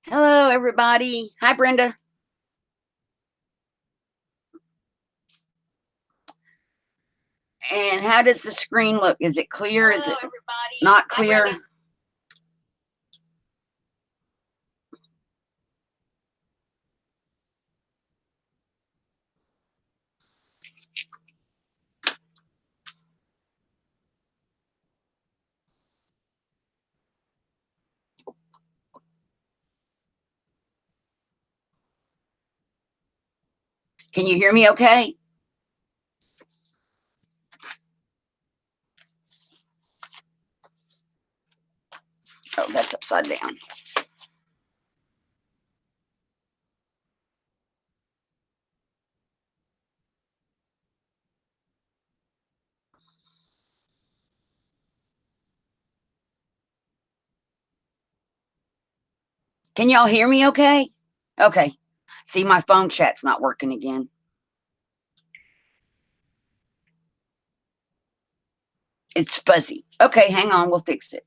Hello, everybody. Hi, Brenda. And how does the screen look? Is it clear? Is it not clear? Can you hear me okay? Oh, that's upside down. Can y'all hear me okay? Okay. See, my phone chat's not working again. It's fuzzy. Okay, hang on. We'll fix it.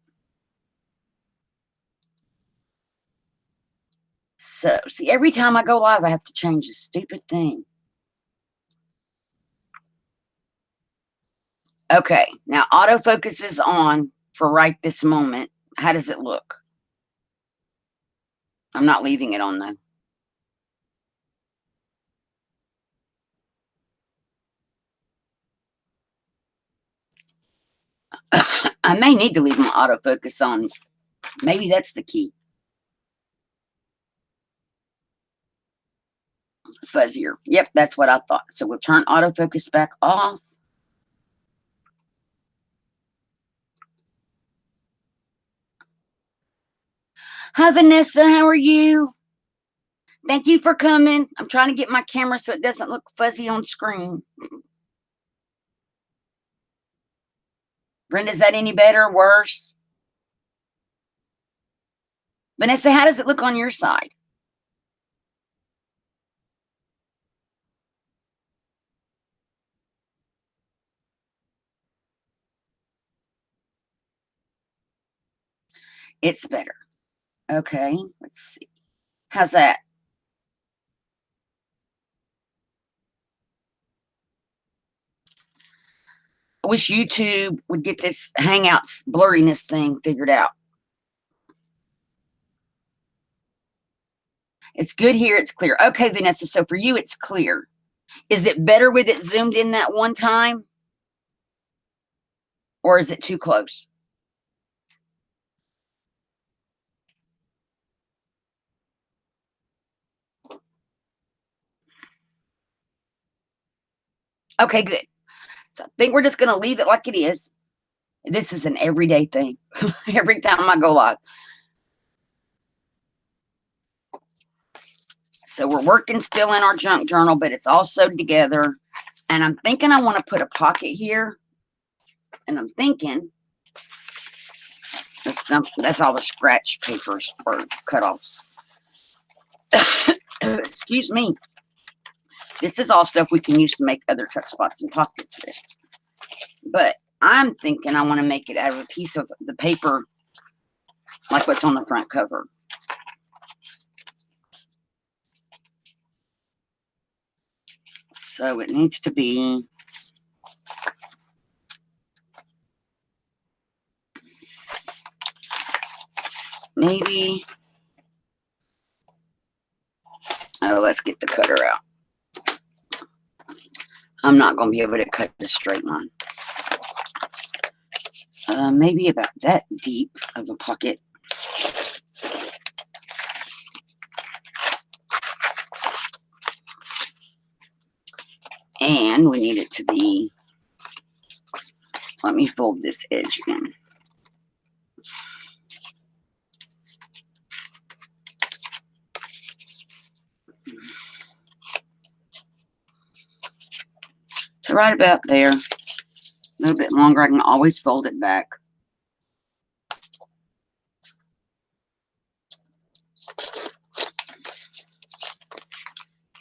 So, see, every time I go live, I have to change this stupid thing. Okay, now autofocus is on for right this moment. How does it look? I'm not leaving it on though. I may need to leave my autofocus on. Maybe that's the key. Fuzzier. Yep, that's what I thought. So we'll turn autofocus back off. Hi, Vanessa. How are you? Thank you for coming. I'm trying to get my camera so it doesn't look fuzzy on screen. Brenda, is that any better or worse? Vanessa, how does it look on your side? It's better. Okay, let's see. How's that? I wish YouTube would get this Hangouts blurriness thing figured out. It's good here. It's clear. Okay, Vanessa. So for you, it's clear. Is it better with it zoomed in that one time? Or is it too close? Okay, good. So I think we're just going to leave it like it is. This is an everyday thing. Every time I go live. So we're working still in our junk journal, but it's all sewed together. And I'm thinking I want to put a pocket here. And I'm thinking that's all the scratch papers or cutoffs. Excuse me. This is all stuff we can use to make other tuck spots and pockets with. But I'm thinking I want to make it out of a piece of the paper like what's on the front cover. So it needs to be maybe, oh, let's get the cutter out. I'm not going to be able to cut a straight line. Maybe about that deep of a pocket. And we need it to be, let me fold this edge in. So right about there, a little bit longer, I can always fold it back.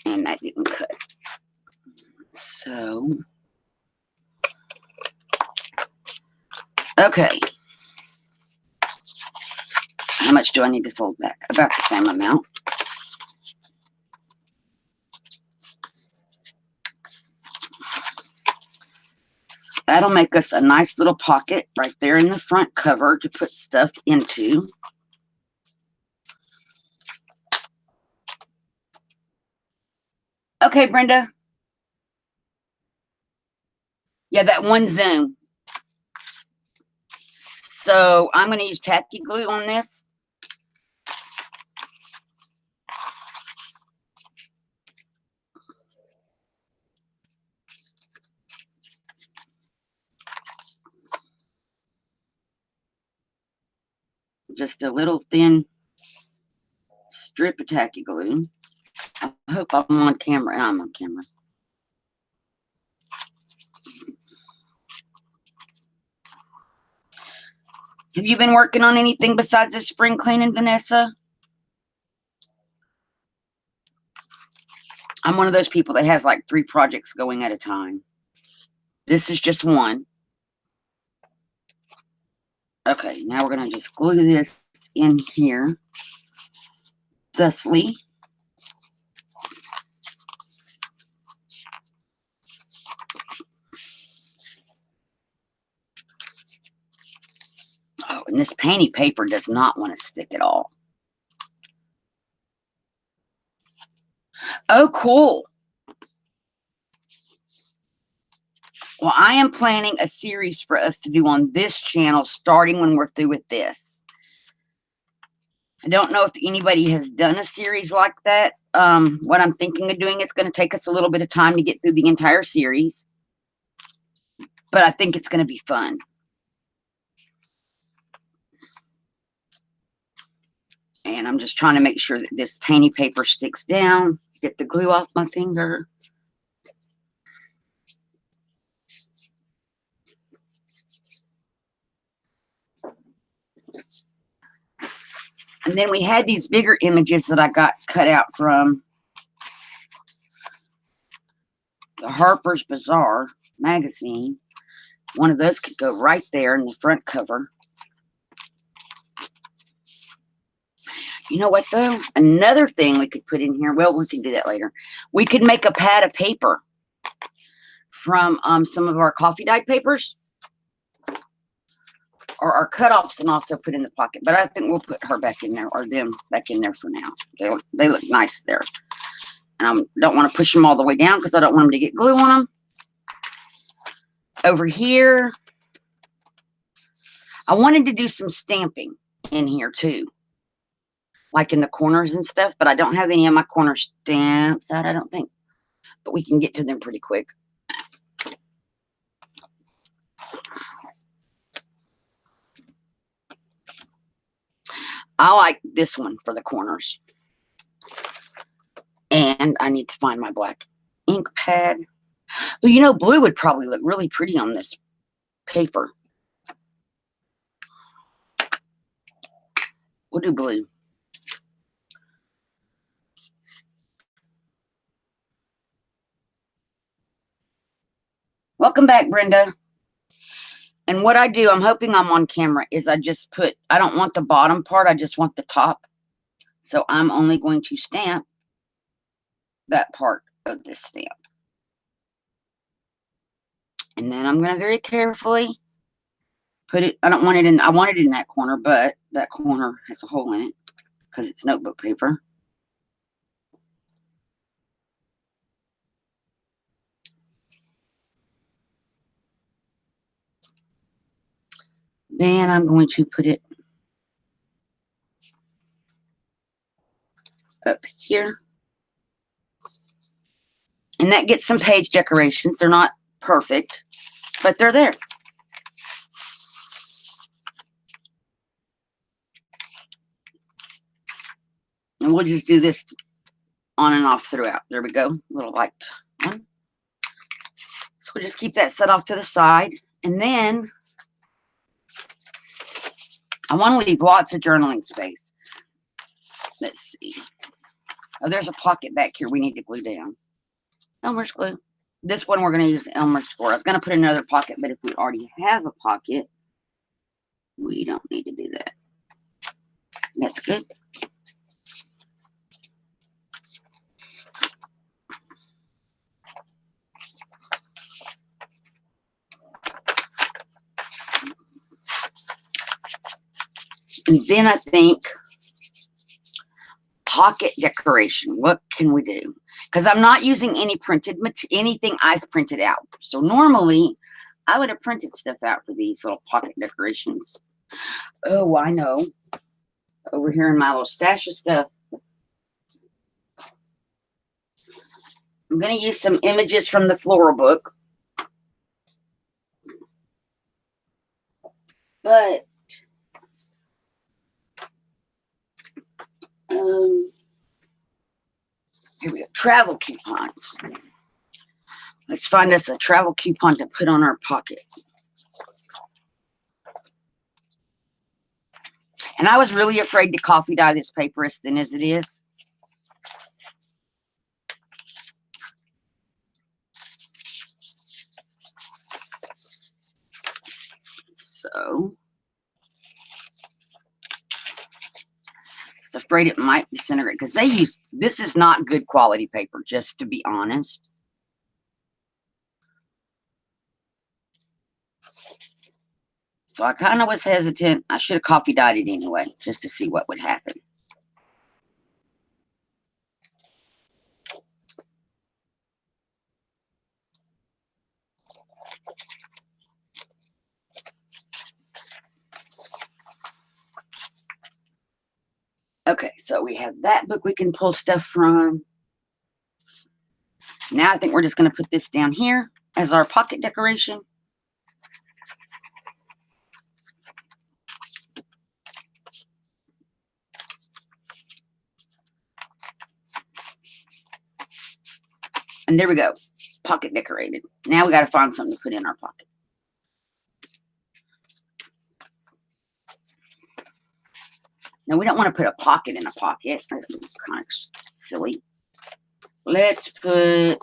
And that didn't cut. So, okay. How much do I need to fold back? About the same amount. That'll make us a nice little pocket right there in the front cover to put stuff into. Okay, Brenda. Yeah, that one zoom. So I'm going to use tacky glue on this. Just a little thin strip of tacky glue. I hope I'm on camera. I'm on camera. Have you been working on anything besides this spring cleaning, Vanessa? I'm one of those people that has like 3 projects going at a time. This is just one. Okay, now we're going to just glue this in here. Thusly. Oh, and this painty paper does not want to stick at all. Oh, cool. Well, I am planning a series for us to do on this channel starting when we're through with this. I don't know if anybody has done a series like that. What I'm thinking of doing, it's going to take us a little bit of time to get through the entire series. But I think it's going to be fun. And I'm just trying to make sure that this painty paper sticks down. Get the glue off my finger. And then we had these bigger images that I got cut out from the Harper's Bazaar magazine. One of those could go right there in the front cover. You know what, though? Another thing we could put in here. Well, we can do that later. We could make a pad of paper from some of our coffee dyed papers. Or our cutoffs, and also put in the pocket. But I think we'll put her back in there, or them back in there for now. They look nice there. And I don't want to push them all the way down because I don't want them to get glue on them. Over here, I wanted to do some stamping in here too. Like in the corners and stuff. But I don't have any of my corner stamps out, I don't think. But we can get to them pretty quick. I like this one for the corners. And I need to find my black ink pad. Well, you know, blue would probably look really pretty on this paper. We'll do blue. Welcome back, Brenda. And what I do, I'm hoping I'm on camera, is I just put, I don't want the bottom part, I just want the top. So I'm only going to stamp that part of this stamp. And then I'm going to very carefully put it, I don't want it in, I want it in that corner, but that corner has a hole in it because it's notebook paper. Then I'm going to put it up here. And that gets some page decorations. They're not perfect, but they're there. And we'll just do this on and off throughout. There we go. A little light one. So we'll just keep that set off to the side. And then I want to leave lots of journaling space. Let's see. Oh, there's a pocket back here we need to glue down. Elmer's glue. This one we're going to use Elmer's for. I was going to put another pocket, but if we already have a pocket, we don't need to do that. That's good. And then I think pocket decoration. What can we do? Because I'm not using any anything I've printed out. So normally I would have printed stuff out for these little pocket decorations. Oh, I know. Over here in my little stash of stuff. I'm going to use some images from the floral book. But here we go. Travel coupons. Let's find us a travel coupon to put on our pocket. And I was really afraid to coffee dye this paper as thin as it is. So, I was afraid it might disintegrate because this is not good quality paper, just to be honest. So I kind of was hesitant. I should have coffee dyed it anyway, just to see what would happen. Okay, so we have that book we can pull stuff from. Now I think we're just going to put this down here as our pocket decoration. And there we go, pocket decorated. Now we got to find something to put in our pocket. Now we don't want to put a pocket in a pocket. That would be kind of silly. Let's put,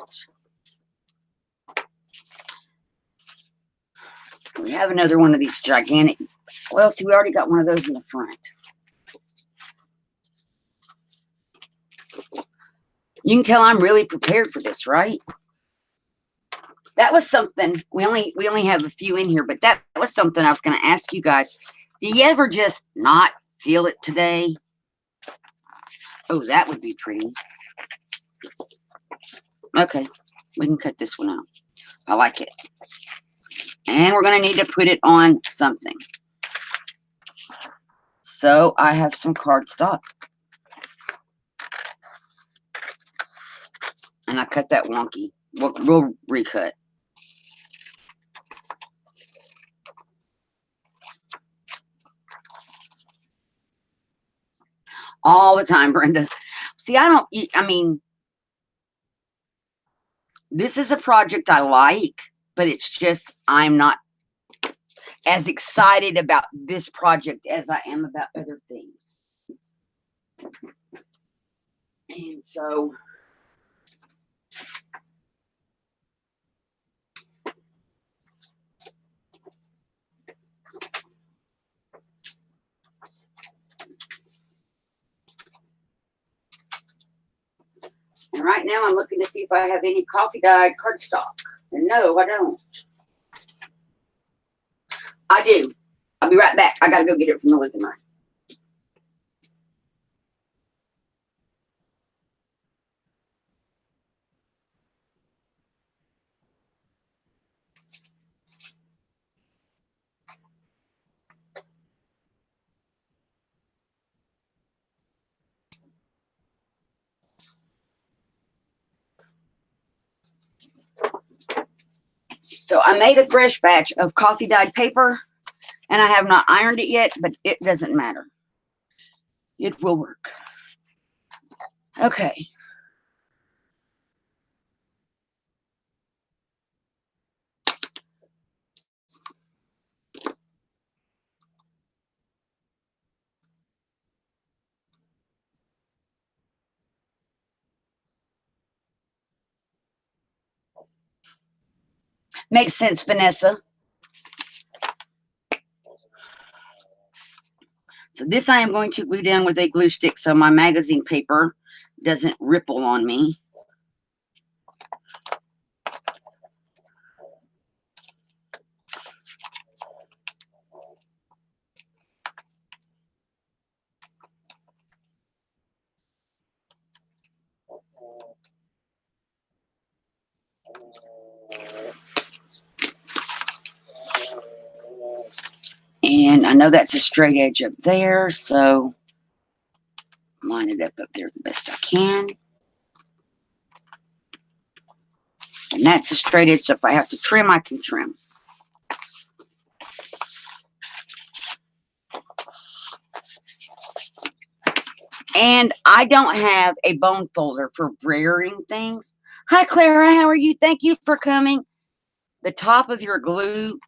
we have another one of these gigantic, well, see, we already got one of those in the front. You can tell I'm really prepared for this, right? That was something, we only have a few in here, but that was something I was going to ask you guys. Do you ever just not feel it today? Oh, that would be pretty. Okay, we can cut this one out. I like it. And we're going to need to put it on something. So I have some cardstock. And I cut that wonky. We'll recut. All the time, Brenda. See, I mean, this is a project I like, but it's just, I'm not as excited about this project as I am about other things. And so, and right now I'm looking to see if I have any coffee dyed cardstock. And no, I don't. I do. I'll be right back. I gotta go get it from the living room. So I made a fresh batch of coffee dyed paper, and I have not ironed it yet, but it doesn't matter. It will work. Okay. Makes sense, Vanessa. So this I am going to glue down with a glue stick so my magazine paper doesn't ripple on me. And I know that's a straight edge up there, so line it up there the best I can. And that's a straight edge, so if I have to trim, I can trim. And I don't have a bone folder for brayering things. Hi, Clara. How are you? Thank you for coming. The top of your glue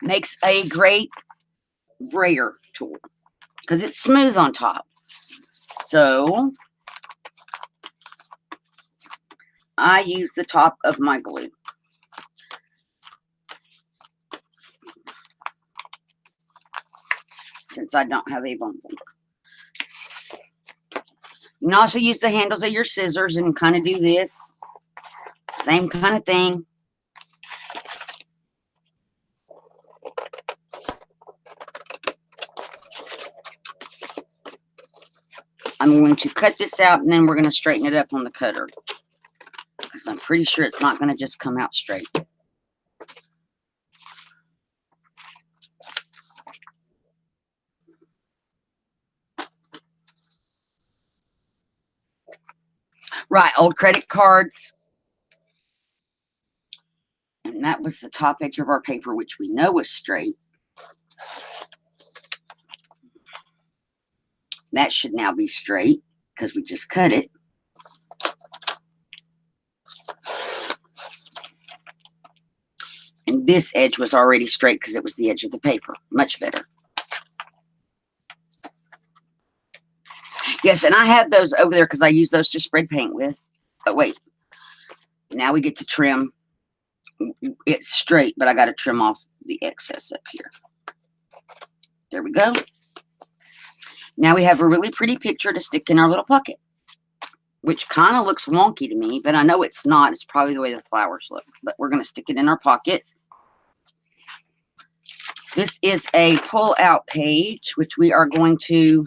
makes a great brayer tool because it's smooth on top. So I use the top of my glue. Since I don't have a bone folder. You can also use the handles of your scissors and kind of do this. Same kind of thing. I'm going to cut this out and then we're going to straighten it up on the cutter. Because I'm pretty sure it's not going to just come out straight. Right, old credit cards. And that was the top edge of our paper, which we know was straight. That should now be straight because we just cut it. And this edge was already straight because it was the edge of the paper. Much better. Yes, and I have those over there because I use those to spread paint with. But wait, now we get to trim. It's straight, but I got to trim off the excess up here. There we go. Now we have a really pretty picture to stick in our little pocket, which kind of looks wonky to me, but I know it's not. It's probably the way the flowers look, but we're going to stick it in our pocket. This is a pull-out page, which we are going to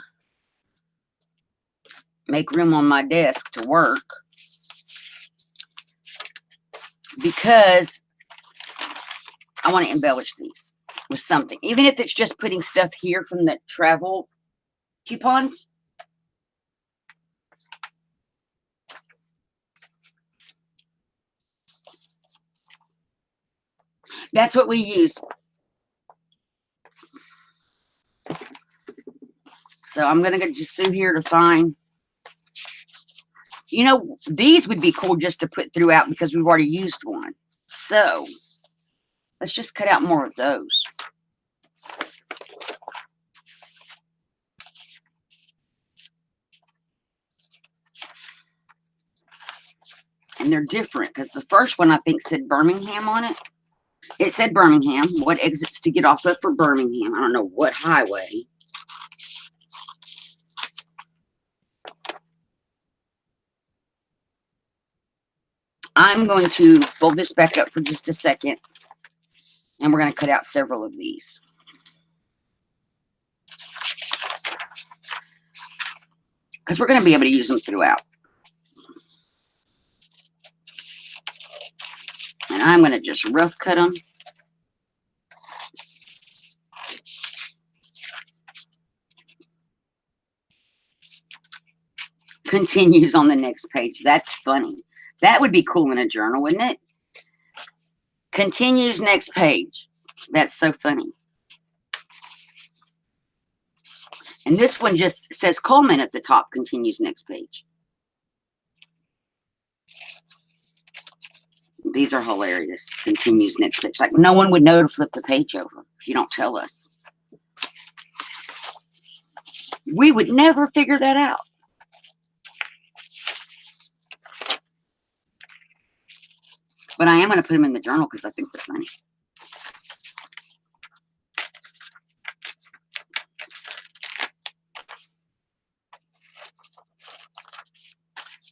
make room on my desk to work because I want to embellish these with something, even if it's just putting stuff here from the travel coupons. That's what we use. So I'm going to go just through here to find, you know, these would be cool just to put throughout because we've already used one. So let's just cut out more of those. And they're different because the first one I think said Birmingham on it. It said Birmingham. What exits to get off of for Birmingham? I don't know what highway. I'm going to fold this back up for just a second. And we're going to cut out several of these. Because we're going to be able to use them throughout. And I'm going to just rough cut them. Continues on the next page. That's funny. That would be cool in a journal, wouldn't it? Continues next page. That's so funny. And this one just says Coleman at the top. Continues next page. These are hilarious. Continues next page. Like no one would know to flip the page over if you don't tell us. We would never figure that out. But I am going to put them in the journal because I think they're funny.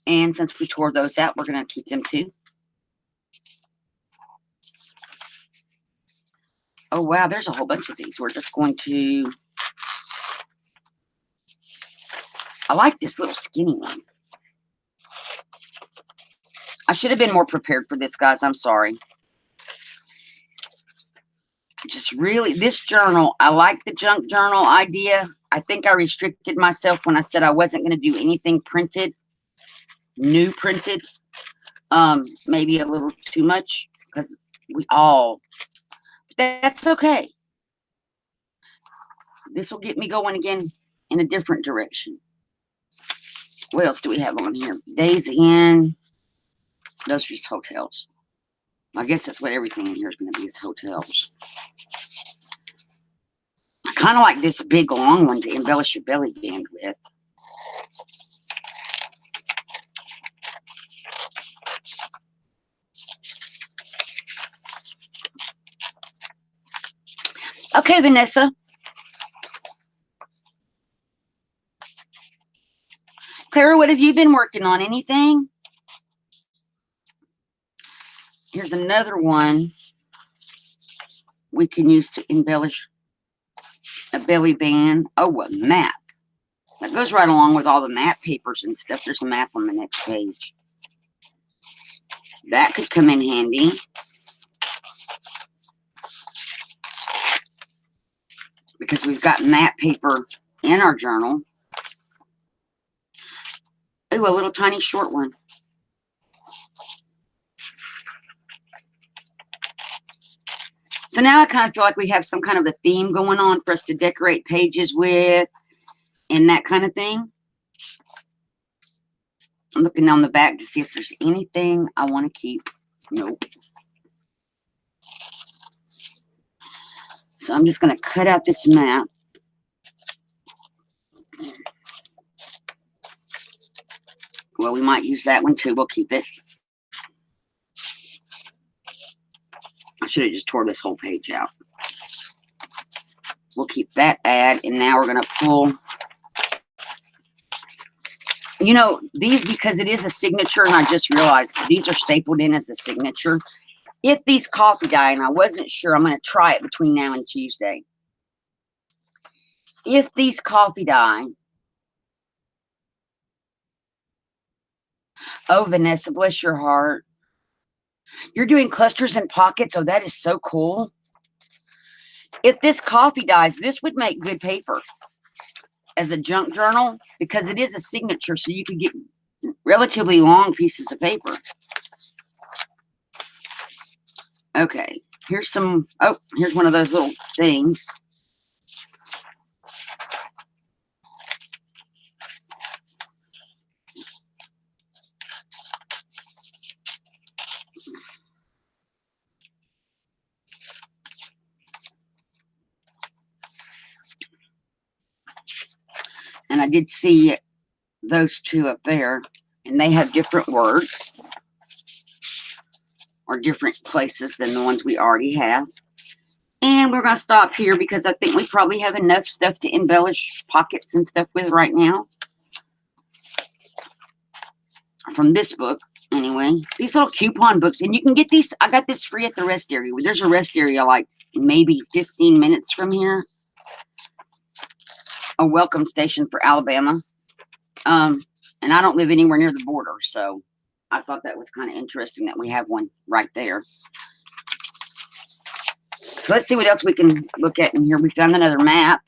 And since we tore those out, we're going to keep them too. Oh, wow, there's a whole bunch of these. We're just going to... I like this little skinny one. I should have been more prepared for this, guys. I'm sorry. Just really, this journal, I like the junk journal idea. I think I restricted myself when I said I wasn't going to do anything printed, new printed. Maybe a little too much, because that's okay. This will get me going again in a different direction. What else do we have on here? Days in. Those are just hotels. I guess that's what everything in here is going to be, is hotels. I kind of like this big long one to embellish your belly band with. Okay, Vanessa. Clara, what have you been working on? Anything? Here's another one we can use to embellish a belly band. Oh, a map. That goes right along with all the map papers and stuff. There's a map on the next page. That could come in handy. Because we've got map paper in our journal. Ooh, a little tiny short one. So now I kind of feel like we have some kind of a theme going on for us to decorate pages with and that kind of thing. I'm looking down the back to see if there's anything I want to keep. Nope. So I'm just going to cut out this map. Well, we might use that one too. We'll keep it. I should have just tore this whole page out. We'll keep that ad. And now we're going to pull. You know, these, because it is a signature, and I just realized these are stapled in as a signature. If these coffee dye, and I wasn't sure, I'm going to try it between now and Tuesday. If these coffee dye, oh, Vanessa, bless your heart. You're doing clusters and pockets. Oh, that is so cool. If this coffee dyes, this would make good paper as a junk journal, because it is a signature, so you could get relatively long pieces of paper. Okay, here's some, oh, here's one of those little things. And I did see those two up there, and they have different words or different places than the ones we already have. And we're going to stop here because I think we probably have enough stuff to embellish pockets and stuff with right now. From this book, anyway. These little coupon books. And you can get these. I got this free at the rest area. There's a rest area like maybe 15 minutes from here. A welcome station for Alabama. And I don't live anywhere near the border, so I thought that was kind of interesting that we have one right there. So let's see what else we can look at in here. We found another map.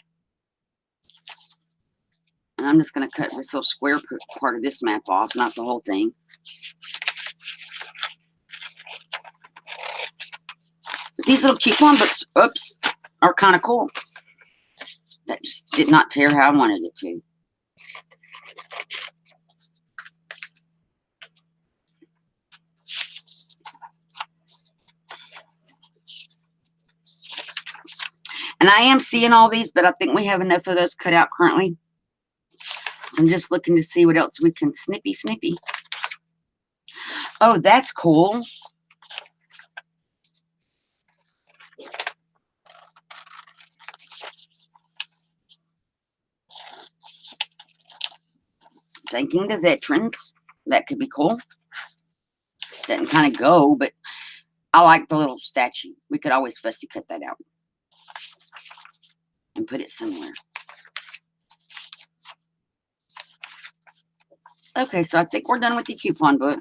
And I'm just going to cut this little square part of this map off, not the whole thing. But these little coupon books, oops, are kind of cool. That just did not tear how I wanted it to. And I am seeing all these, but I think we have enough of those cut out currently. So I'm just looking to see what else we can snippy. Oh, that's cool. Thanking the veterans. That could be cool. Doesn't kind of go, but I like the little statue. We could always fussy cut that out and put it somewhere. Okay, so I think we're done with the coupon book.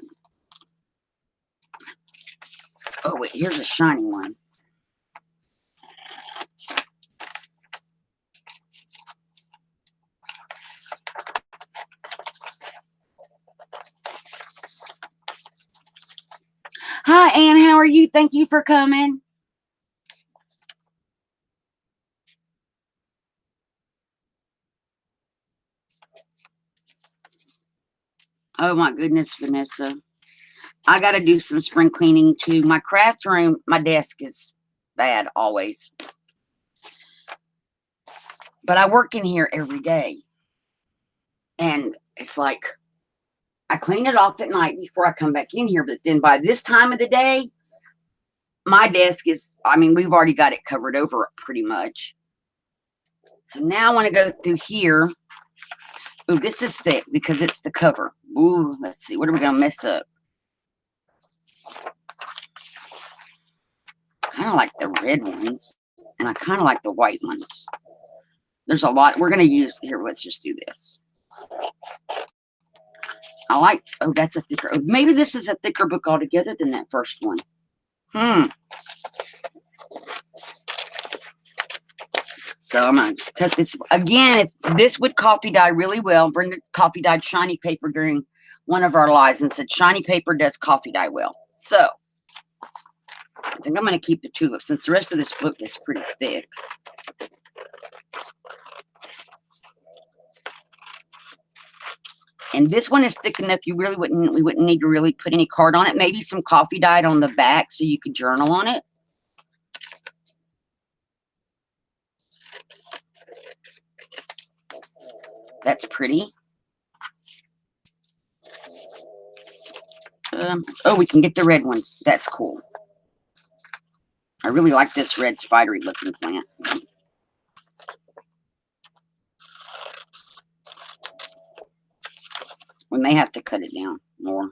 Oh, wait, here's a shiny one. Hi, Ann. How are you? Thank you for coming. Oh, my goodness, Vanessa. I got to do some spring cleaning, too. My craft room, my desk is bad always. But I work in here every day. And it's like, I clean it off at night before I come back in here. But then by this time of the day, my desk is, I mean, we've already got it covered over pretty much. So now I want to go through here. Ooh, this is thick because it's the cover. Ooh, let's see. What are we going to mess up? Kind of like the red ones. And I kind of like the white ones. There's a lot. We're going to use, here, let's just do this. I like, oh, that's a thicker. Oh, maybe this is a thicker book altogether than that first one. So I'm going to just cut this. Again, if this would coffee dye really well. Brenda coffee dyed shiny paper during one of our lives and said shiny paper does coffee dye well. So I think I'm going to keep the tulip since the rest of this book is pretty thick. And this one is thick enough we wouldn't need to really put any card on it. Maybe some coffee dyed on the back so you could journal on it. That's pretty. Oh, we can get the red ones. That's cool. I really like this red spidery looking plant. We may have to cut it down more.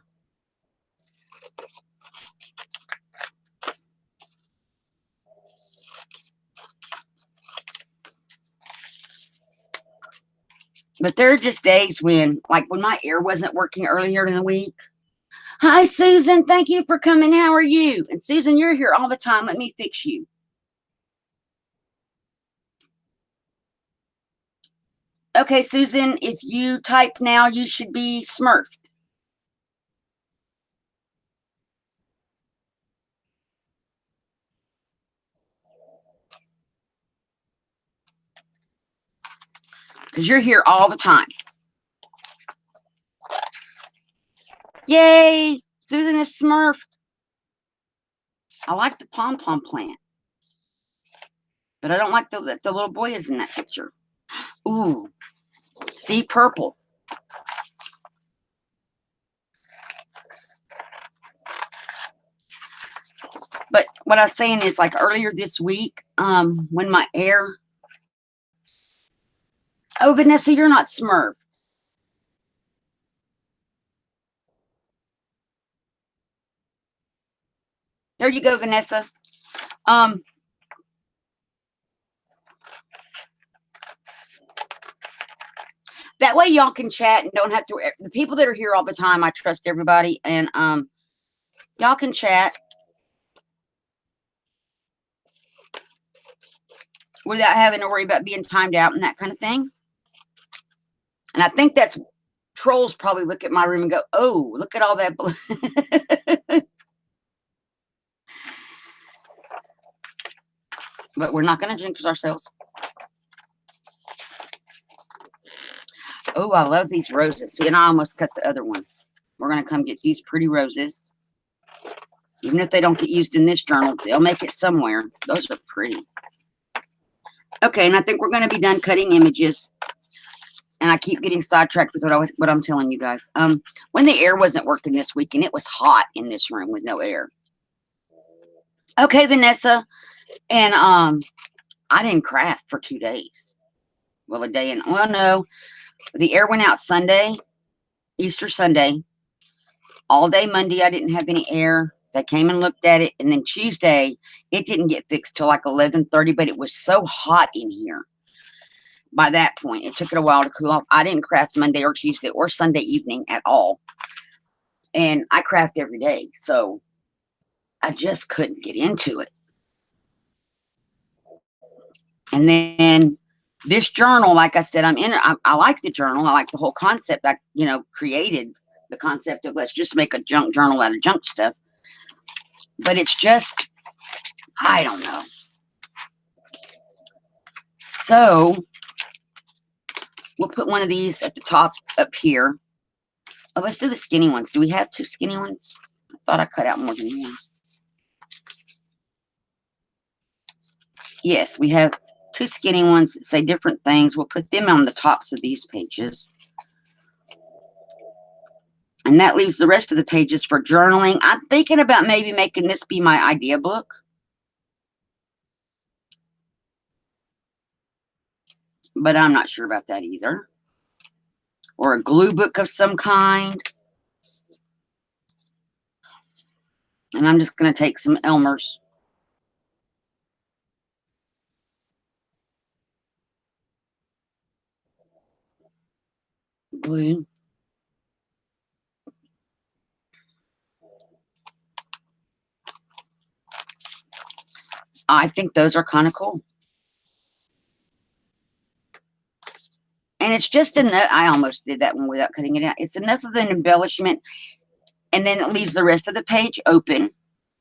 But there are just days when, like when my ear wasn't working earlier in the week. Hi, Susan. Thank you for coming. How are you? And Susan, you're here all the time. Let me fix you. Okay, Susan, if you type now, you should be smurfed. Because you're here all the time. Yay! Susan is smurfed. I like the pom-pom plant. But I don't like the little boy is in that picture. Ooh. See, purple. But what I was saying is, like earlier this week, when my air... Oh, Vanessa, you're not smurfed. There you go, Vanessa. That way y'all can chat and don't have to... The people that are here all the time, I trust everybody. And y'all can chat without having to worry about being timed out and that kind of thing. And I think that's... Trolls probably look at my room and go, oh, look at all that blue. But we're not going to jinx ourselves. Oh, I love these roses. See, and I almost cut the other one. We're going to come get these pretty roses. Even if they don't get used in this journal, they'll make it somewhere. Those are pretty. Okay, and I think we're going to be done cutting images. And I keep getting sidetracked with what I'm telling you guys. When the air wasn't working this week, and it was hot in this room with no air. Okay, Vanessa. And I didn't craft for 2 days. Well, a day and... Well, no. The air went out Sunday, Easter Sunday. All day Monday, I didn't have any air. They came and looked at it. And then Tuesday, it didn't get fixed till like 11:30, but it was so hot in here. By that point, it took it a while to cool off. I didn't craft Monday or Tuesday or Sunday evening at all. And I craft every day. So I just couldn't get into it. And then this journal, like I said, I like the journal. I like the whole concept. I, created the concept of let's just make a junk journal out of junk stuff. But it's just, I don't know. So we'll put one of these at the top up here. Oh, let's do the skinny ones. Do we have 2 skinny ones? I thought I cut out more than one. Yes, we have 2 skinny ones that say different things. We'll put them on the tops of these pages. And that leaves the rest of the pages for journaling. I'm thinking about maybe making this be my idea book. But I'm not sure about that either. Or a glue book of some kind. And I'm just going to take some Elmer's. Glue. I think those are kind of cool. And it's just enough. I almost did that one without cutting it out. It's enough of an embellishment. And then it leaves the rest of the page open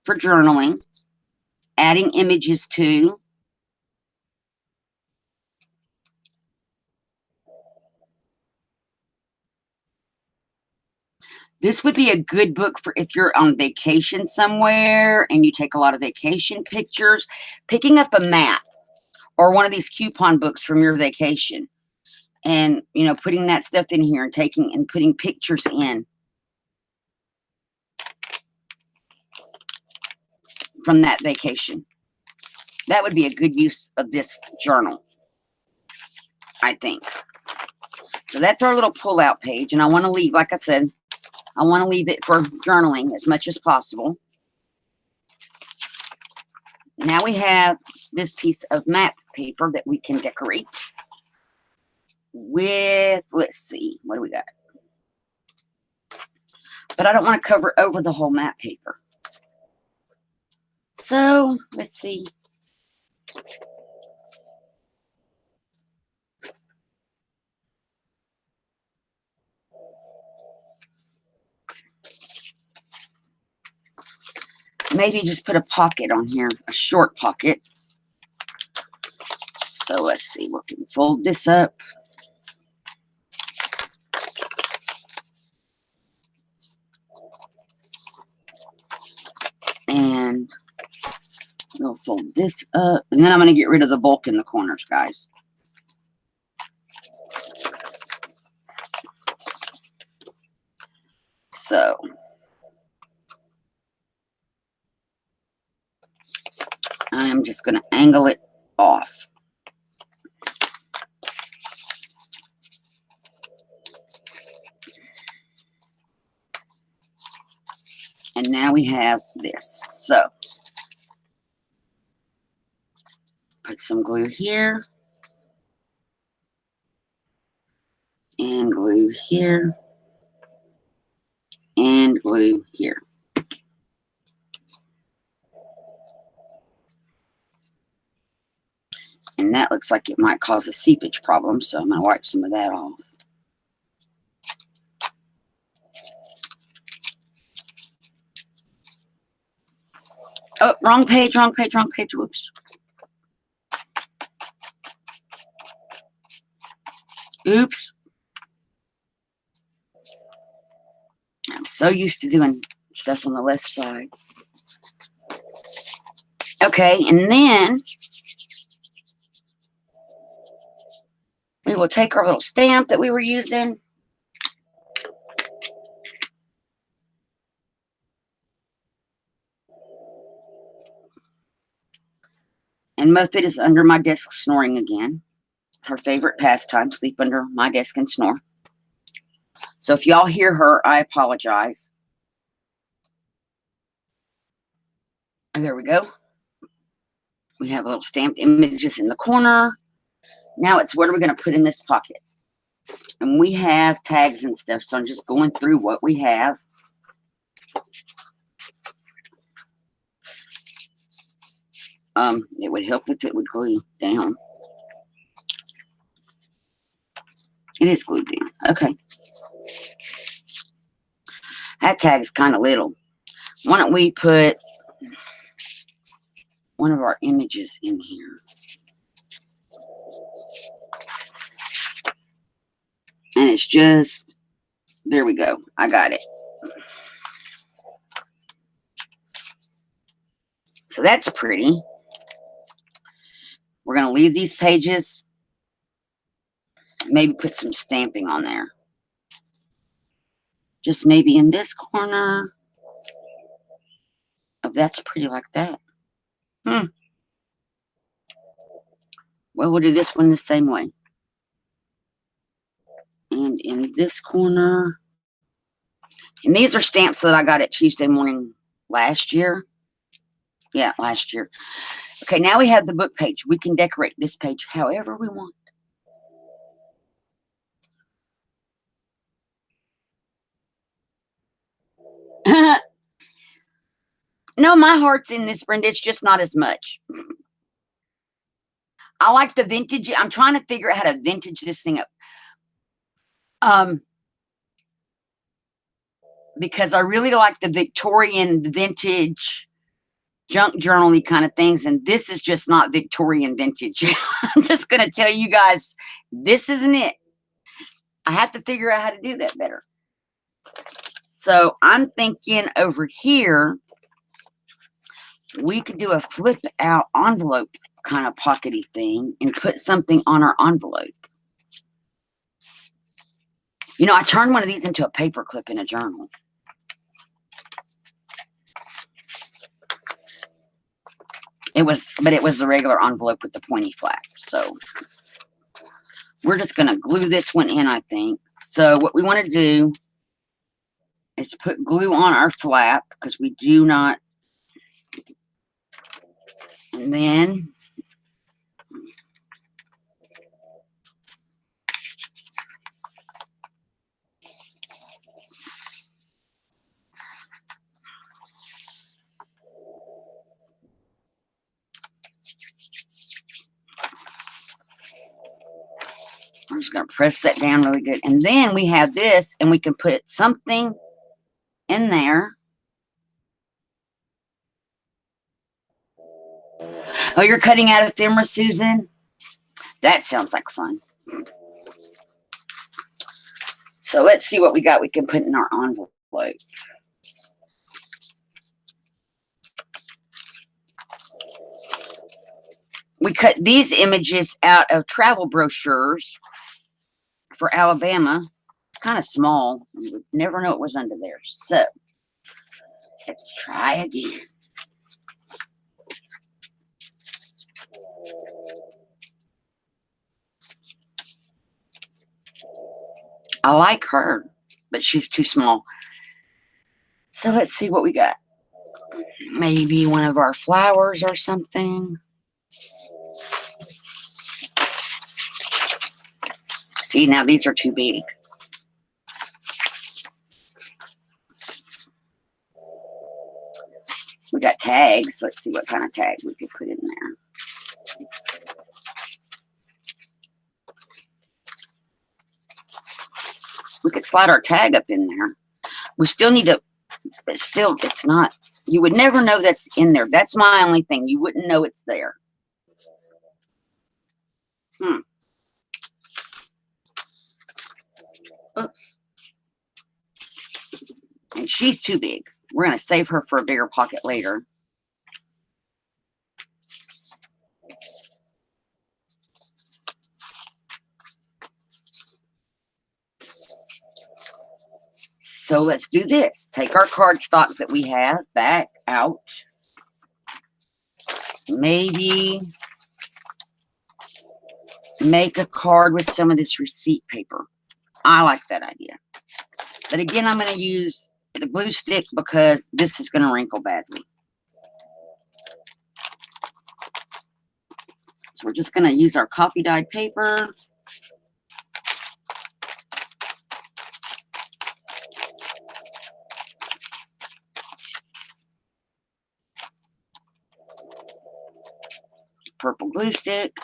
for journaling. Adding images to. This would be a good book for if you're on vacation somewhere and you take a lot of vacation pictures. Picking up a map or one of these coupon books from your vacation. And, putting that stuff in here and putting pictures in from that vacation. That would be a good use of this journal, I think. So that's our little pull-out page. And I want to leave, like I said, I want to leave it for journaling as much as possible. Now we have this piece of map paper that we can decorate with, let's see, what do we got? But I don't want to cover over the whole map paper. So, let's see. Maybe just put a pocket on here, a short pocket. So let's see, we can fold this up. And we'll fold this up. And then I'm going to get rid of the bulk in the corners, guys. So I'm just going to angle it off. And now we have this. So put some glue here. And glue here. And glue here. And that looks like it might cause a seepage problem, so I'm going to wipe some of that off. Oh, wrong page, wrong page, wrong page. Whoops. Oops. I'm so used to doing stuff on the left side. Okay, and then we will take our little stamp that we were using. And Muffet is under my desk snoring again. Her favorite pastime, sleep under my desk and snore. So if y'all hear her, I apologize. And there we go. We have little stamped images in the corner. Now it's what are we going to put in this pocket? And we have tags and stuff, so I'm just going through what we have. It would help if it would glue down. It is glued down. Okay. That tag's kind of little. Why don't we put one of our images in here? And it's just, there we go. I got it. So that's pretty. We're going to leave these pages. Maybe put some stamping on there. Just maybe in this corner. Oh, that's pretty like that. Well, we'll do this one the same way. And in this corner. And these are stamps that I got at Tuesday morning last year. Yeah, last year. Okay, now we have the book page. We can decorate this page however we want. No, my heart's in this, Brenda. It's just not as much. I like the vintage. I'm trying to figure out how to vintage this thing up. Because I really like the Victorian vintage junk journal-y kind of things, and this is just not Victorian vintage. I'm just going to tell you guys, this isn't it. I have to figure out how to do that better. So I'm thinking over here, we could do a flip out envelope kind of pockety thing and put something on our envelope. You know, I turned one of these into a paper clip in a journal. But it was the regular envelope with the pointy flap. So we're just going to glue this one in, I think. So what we want to do is put glue on our flap because we do not. And then I'm just going to press that down really good. And then we have this, and we can put something in there. Oh, you're cutting out ephemera, Susan? That sounds like fun. So let's see what we got we can put in our envelope. We cut these images out of travel brochures for Alabama. Kind of small. You would never know it was under there. So let's try again. I like her, but she's too small. So let's see what we got. Maybe one of our flowers or something. See, now these are too big. We got tags. Let's see what kind of tags we could put in there. We could slide our tag up in there. We still need to, but still, it's not, you would never know that's in there. That's my only thing. You wouldn't know it's there. Oops. And she's too big. We're going to save her for a bigger pocket later. So let's do this. Take our cardstock that we have back out. Maybe make a card with some of this receipt paper. I like that idea. But again, I'm going to use the glue stick because this is going to wrinkle badly. So we're just going to use our coffee dyed paper. Purple glue stick.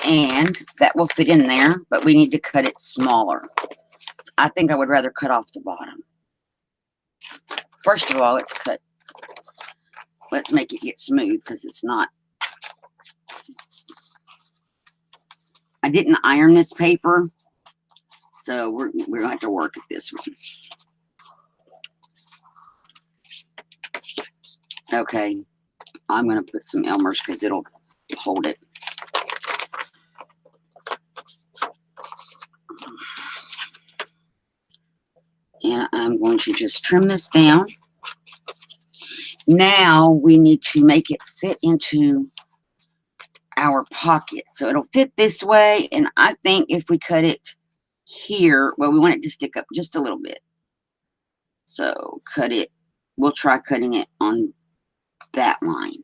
And that will fit in there, but we need to cut it smaller. I think I would rather cut off the bottom. First of all, let's make it get smooth because it's not. I didn't iron this paper, so we're going to have to work at this one. Okay, I'm going to put some Elmer's because it'll hold it. And I'm going to just trim this down. Now we need to make it fit into our pocket. So it'll fit this way. And I think if we cut it here, well, we want it to stick up just a little bit. So cut it. We'll try cutting it on that line.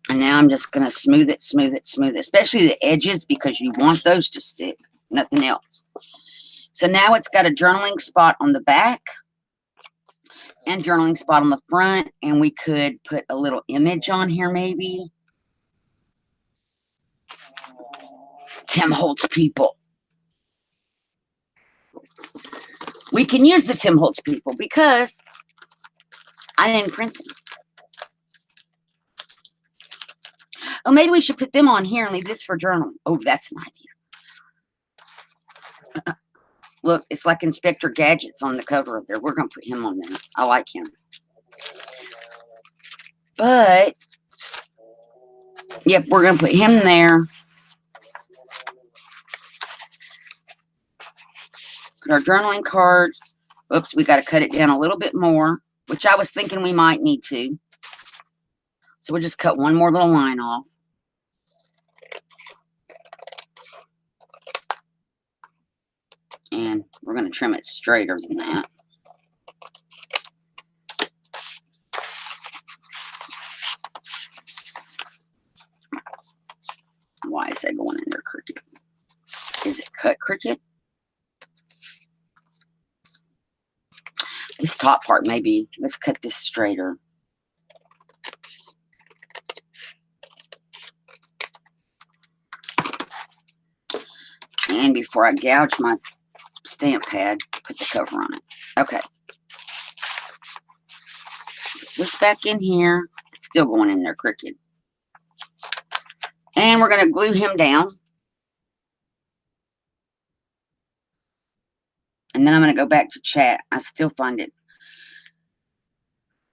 And now I'm just going to smooth it, especially the edges because you want those to stick, nothing else. So now it's got a journaling spot on the back and journaling spot on the front, and we could put a little image on here maybe. Tim Holtz people. We can use the Tim Holtz people because I didn't print them. Oh, maybe we should put them on here and leave this for journaling. Oh, that's an idea. Look, it's like Inspector Gadget's on the cover of there. We're going to put him on there. I like him. But, yep, we're going to put him there. Put our journaling card. Oops, we got to cut it down a little bit more, which I was thinking we might need to. So we'll just cut one more little line off. And we're going to trim it straighter than that. Why is that going in there crooked? Is it cut crooked? This top part maybe. Let's cut this straighter. And before I gouge my stamp pad, put the cover on it. Okay. Put this back in here. It's still going in there crooked. And we're going to glue him down. And then I'm going to go back to chat. I still find it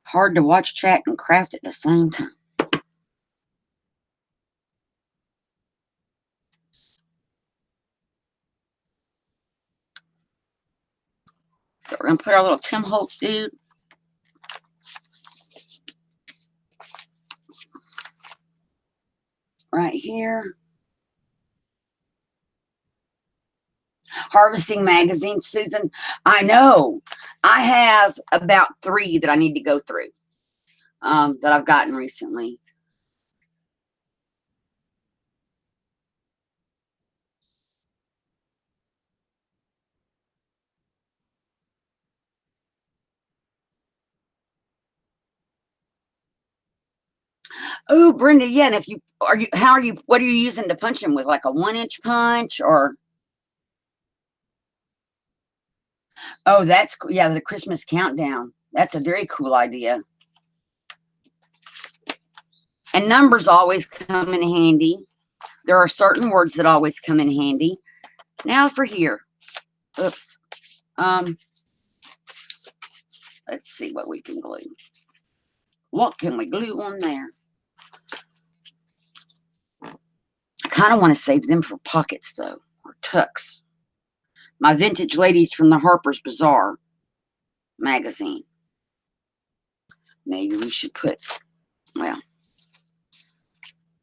hard to watch chat and craft at the same time. So we're going to put our little Tim Holtz dude. Right here. Harvesting magazine, Susan. I know. I have about 3 that I need to go through that I've gotten recently. Oh, Brenda, yeah. And what are you using to punch them with? Like a 1-inch punch or? Oh, that's cool. Yeah, the Christmas countdown. That's a very cool idea. And numbers always come in handy. There are certain words that always come in handy. Now for here. Oops. Let's see what we can glue. What can we glue on there? I kind of want to save them for pockets, though, or tucks. My vintage ladies from the Harper's Bazaar magazine. Maybe we should put, well,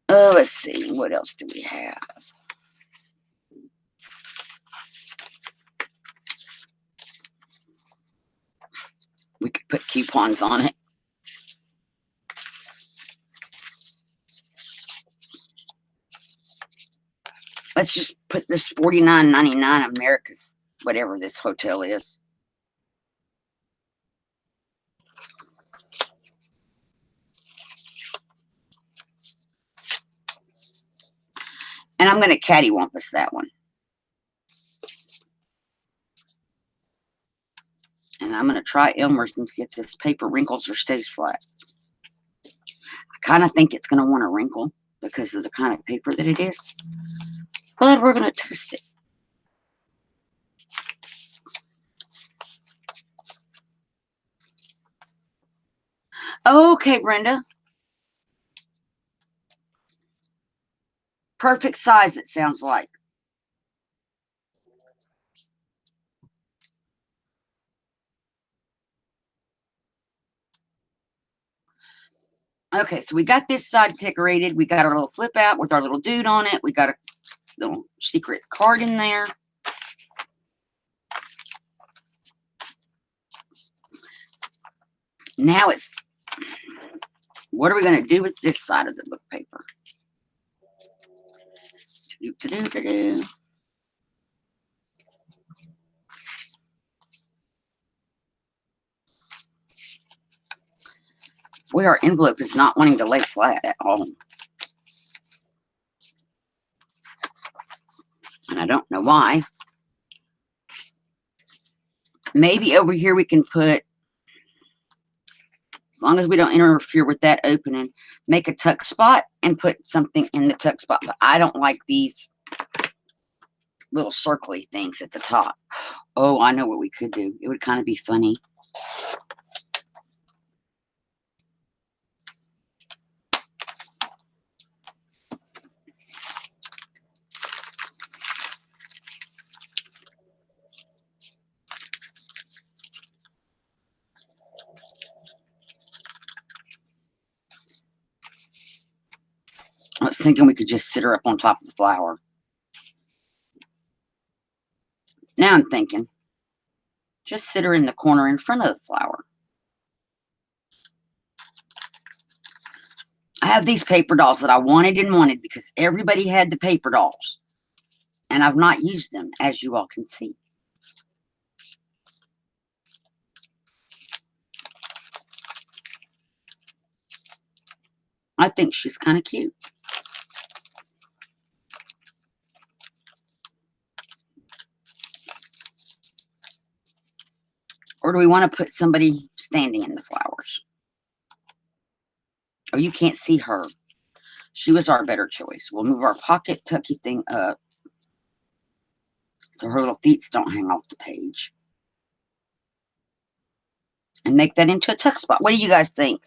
let's see. What else do we have? We could put coupons on it. Let's just put this $49.99 America's, whatever this hotel is. And I'm going to cattywampus that one. And I'm going to try Elmer's and see if this paper wrinkles or stays flat. I kind of think it's going to want to wrinkle because of the kind of paper that it is. But we're going to test it. Okay, Brenda. Perfect size, it sounds like. Okay, so we got this side decorated. We got our little flip out with our little dude on it. We got a little secret card in there. Now it's, what are we going to do with this side of the book paper? Boy, our envelope is not wanting to lay flat at all. And I don't know why. Maybe over here we can put, as long as we don't interfere with that opening, make a tuck spot and put something in the tuck spot. But I don't like these little circly things at the top. Oh, I know what we could do. It would kind of be funny. I was thinking we could just sit her up on top of the flower. Now I'm thinking, just sit her in the corner in front of the flower. I have these paper dolls that I wanted because everybody had the paper dolls. And I've not used them, as you all can see. I think she's kind of cute. Or do we want to put somebody standing in the flowers? Oh, you can't see her. She was our better choice. We'll move our pocket tucky thing up so her little feet don't hang off the page. And make that into a tuck spot. What do you guys think?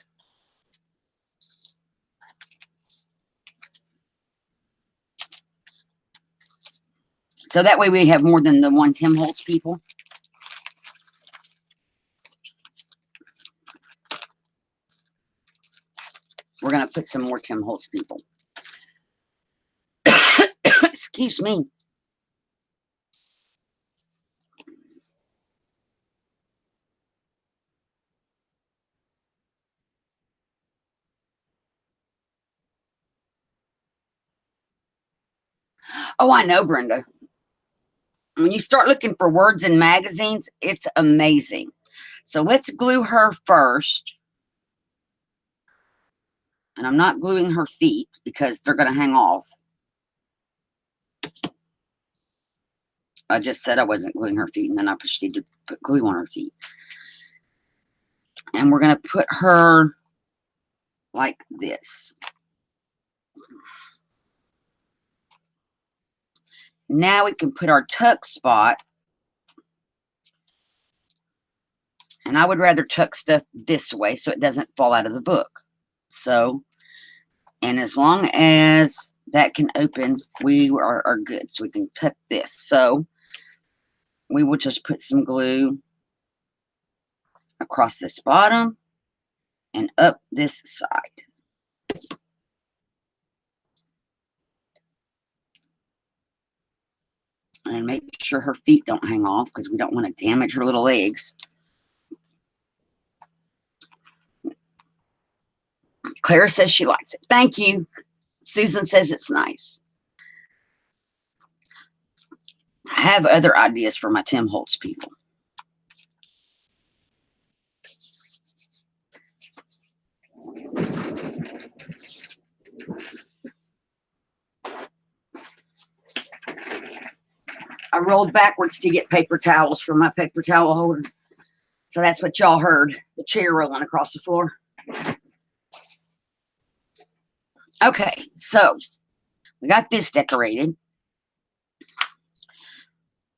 So that way we have more than the one Tim Holtz people. We're going to put some more Tim Holtz people. Excuse me. Oh, I know, Brenda. When you start looking for words in magazines, it's amazing. So let's glue her first. And I'm not gluing her feet because they're going to hang off. I just said I wasn't gluing her feet, and then I proceeded to put glue on her feet. And we're going to put her like this. Now we can put our tuck spot And I would rather tuck stuff this way so it doesn't fall out of the book. So, and as long as that can open, we are good. So we can tuck this. So we will just put some glue across this bottom and up this side. And make sure her feet don't hang off because we don't want to damage her little legs. Clara says she likes it. Thank you. Susan says it's nice. I have other ideas for my Tim Holtz people. I rolled backwards to get paper towels for my paper towel holder. So that's what y'all heard, the chair rolling across the floor. Okay, so we got this decorated.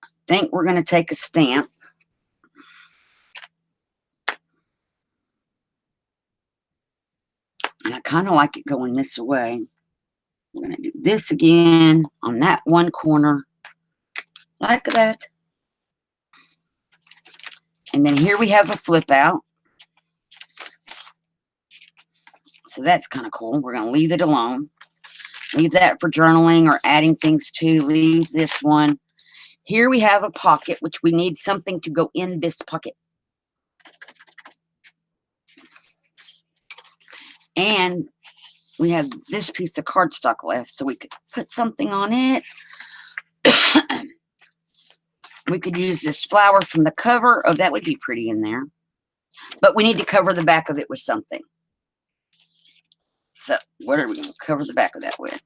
I think we're going to take a stamp. And I kind of like it going this way. We're going to do this again on that one corner, like that. And then here we have a flip out. So that's kind of cool. We're going to leave it alone. Leave that for journaling or adding things to. Leave this one. Here we have a pocket, which we need something to go in this pocket. And we have this piece of cardstock left, so we could put something on it. We could use this flower from the cover. Oh, that would be pretty in there. But we need to cover the back of it with something. So what are we going to cover the back of that with?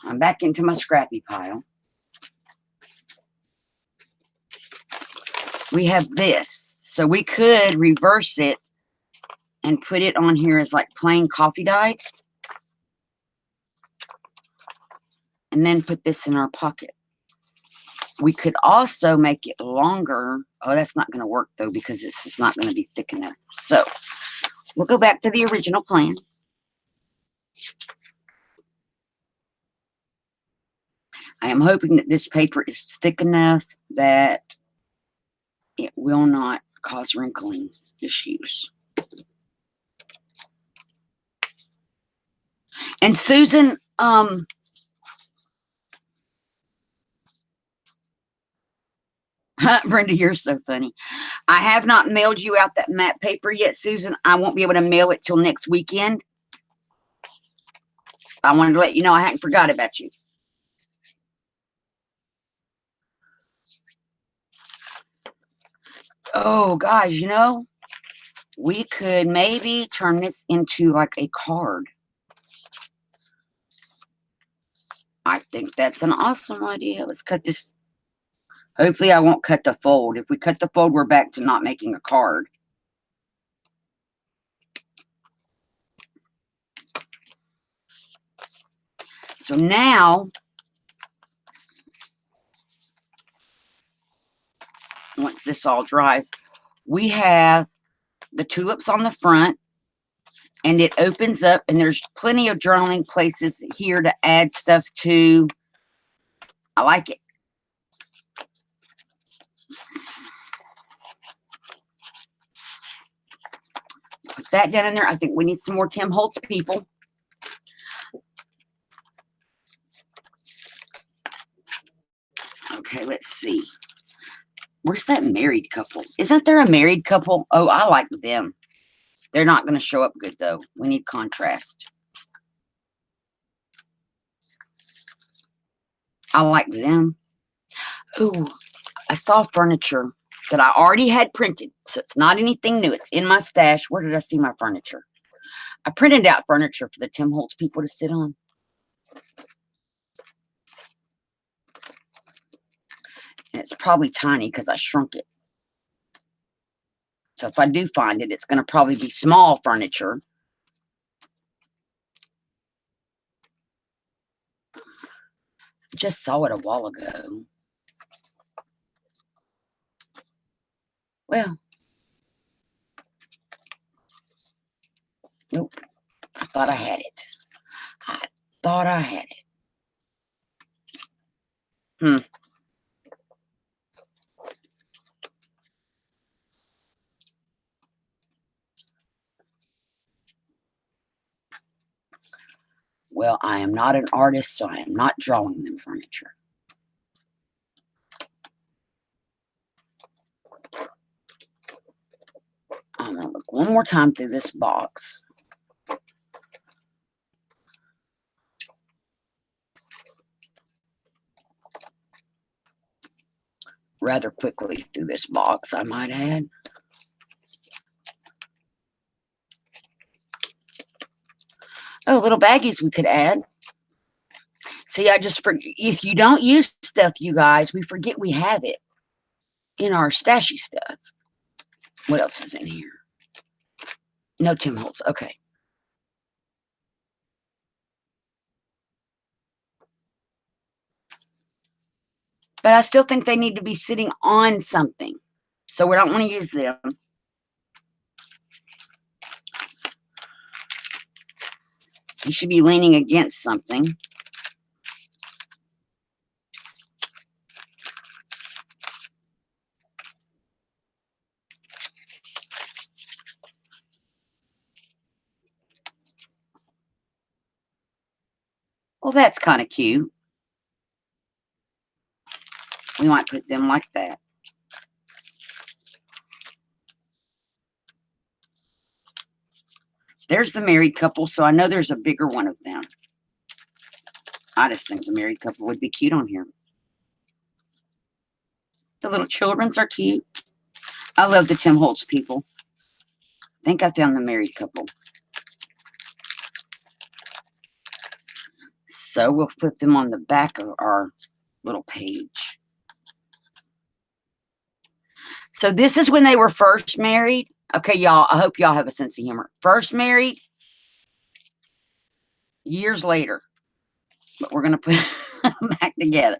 I'm back into my scrappy pile. We have this. So we could reverse it and put it on here as like plain coffee dye. And then put this in our pocket. We could also make it longer. Oh, that's not going to work though, because this is not going to be thick enough. So we'll go back to the original plan. I am hoping that this paper is thick enough that it will not cause wrinkling issues. And Susan, Brenda, you're so funny. I have not mailed you out that matte paper yet, Susan. I won't be able to mail it till next weekend. I wanted to let you know I hadn't forgot about you. Oh, guys, you know, we could maybe turn this into like a card. I think that's an awesome idea. Let's cut this. Hopefully I won't cut the fold. If we cut the fold, we're back to not making a card. So now, once this all dries, we have the tulips on the front, and it opens up, and there's plenty of journaling places here to add stuff to. I like it. Put that down in there. I think we need some more Tim Holtz people. Okay, let's see. Where's that married couple? Isn't there a married couple? Oh, I like them. They're not going to show up good, though. We need contrast. I like them. Ooh, I saw furniture that I already had printed. So it's not anything new. It's in my stash. Where did I see my furniture? I printed out furniture for the Tim Holtz people to sit on. And it's probably tiny because I shrunk it. So if I do find it, it's going to probably be small furniture. Just saw it a while ago. Well, nope. I thought I had it. I thought I had it. Hmm. Well, I am not an artist, so I am not drawing them furniture. I'm going to look one more time through this box. Rather quickly through this box, I might add. Oh, little baggies we could add. See, I just forget. If you don't use stuff, you guys, we forget we have it in our stashy stuff. What else is in here? No Tim Holtz. Okay. But I still think they need to be sitting on something. So we don't want to use them. You should be leaning against something. Well, that's kind of cute. We might put them like that. There's the married couple, so I know there's a bigger one of them. I just think the married couple would be cute on here. The little children's are cute. I love the Tim Holtz people. I think I found the married couple. So we'll put them on the back of our little page. So this is when they were first married. Okay, y'all, I hope y'all have a sense of humor. First married, years later. But we're going to put them back together.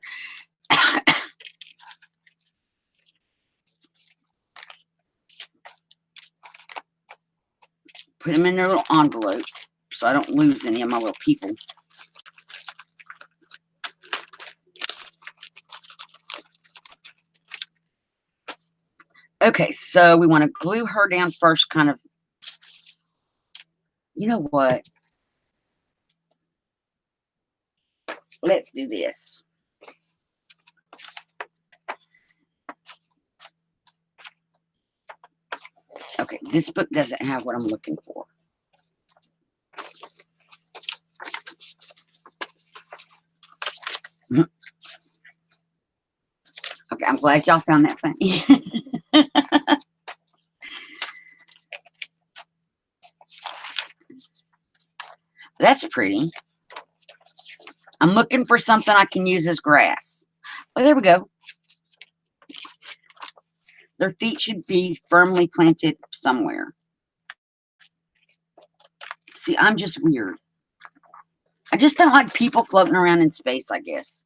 Put them in their little envelope so I don't lose any of my little people. Okay, so we want to glue her down first, kind of. You know what? Let's do this. Okay, this book doesn't have what I'm looking for. Okay, I'm glad y'all found that funny. That's pretty. I'm looking for something I can use as grass. Oh, there we go. Their feet should be firmly planted somewhere. See, I'm just weird. I just don't like people floating around in space, I guess.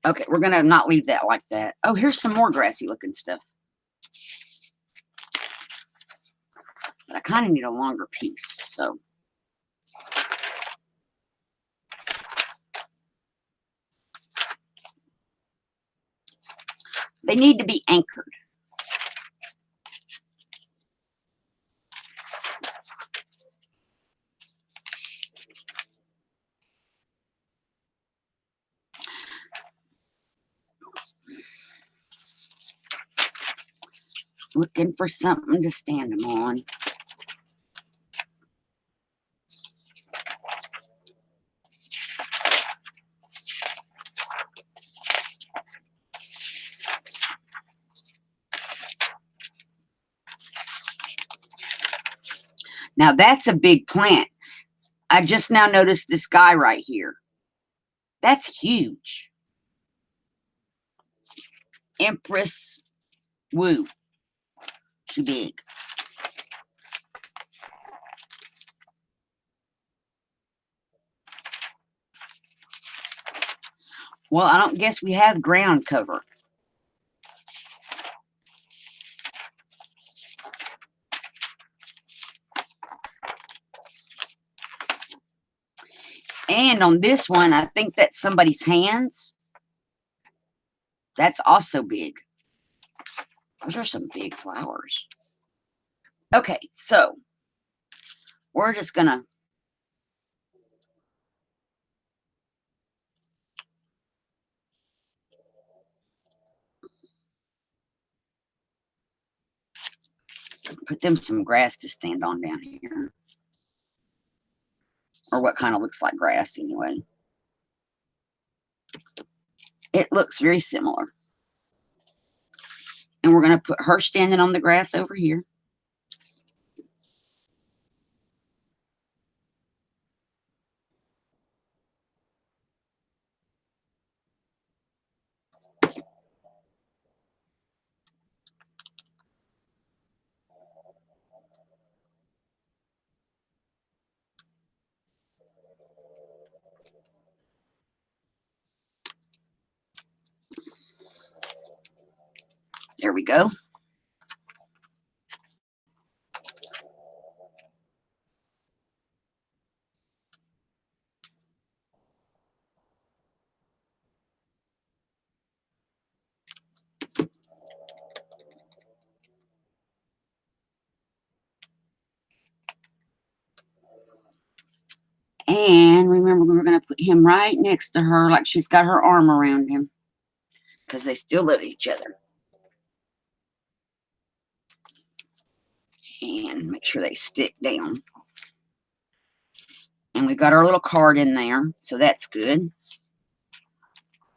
Okay, we're going to not leave that like that. Oh, here's some more grassy looking stuff. But I kind of need a longer piece, so. They need to be anchored. Looking for something to stand them on. Now that's a big plant. I just now noticed this guy right here. That's huge. Empress Woo. She big. Well, I don't guess we have ground cover. And on this one, I think that's somebody's hands. That's also big. Those are some big flowers. Okay, so we're just going to put them some grass to stand on down here. Or what kind of looks like grass anyway. It looks very similar. And we're going to put her standing on the grass over here. There we go. And remember, we're going to put him right next to her like she's got her arm around him. Because they still love each other. And make sure they stick down. And we've got our little card in there. So that's good.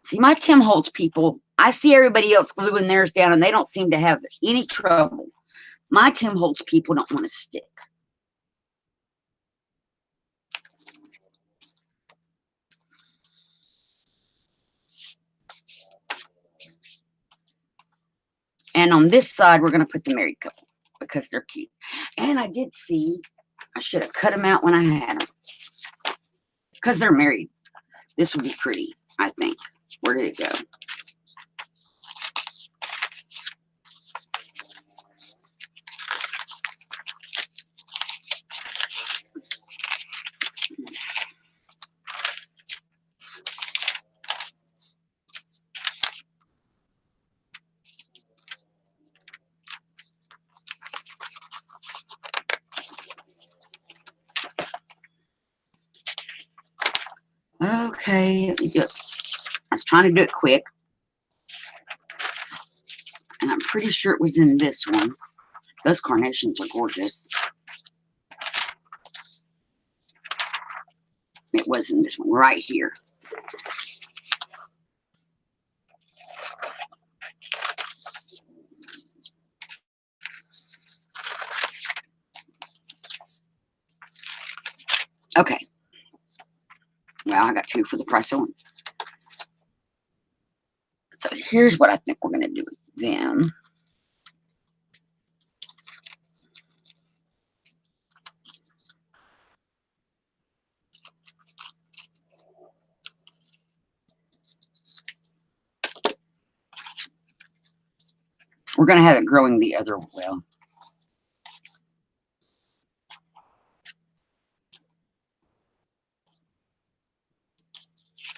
See, my Tim Holtz people, I see everybody else gluing theirs down and they don't seem to have any trouble. My Tim Holtz people don't want to stick. And on this side, we're going to put the married couple because they're cute. And I did see, I should have cut them out when I had them. Because they're married. This would be pretty, I think. Where did it go? Okay, let me do it. I was trying to do it quick. And I'm pretty sure it was in this one. Those carnations are gorgeous. It was in this one right here. Okay. Well, I got two for the price of one. So here's what I think we're going to do with them. We're going to have it growing the other well.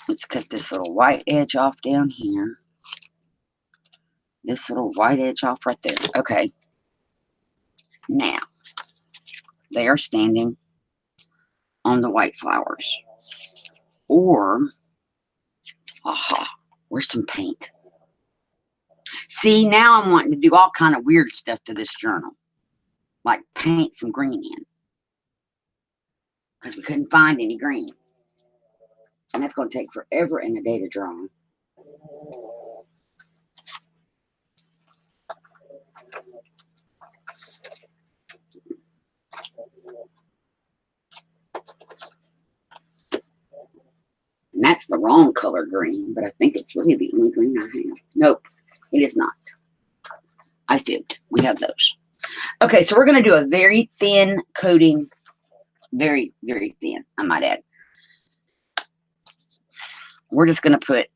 Let's cut this little white edge off down here. This little white edge off right there. Okay. Now, they are standing on the white flowers. Or, aha, where's some paint? See, now I'm wanting to do all kind of weird stuff to this journal. Like paint some green in. Because we couldn't find any green. And that's going to take forever and a day to draw. And that's the wrong color green, but I think it's really the only green I have. Nope, it is not. I fibbed. We have those. Okay, so we're going to do a very thin coating. Very, very thin, I might add. We're just going to put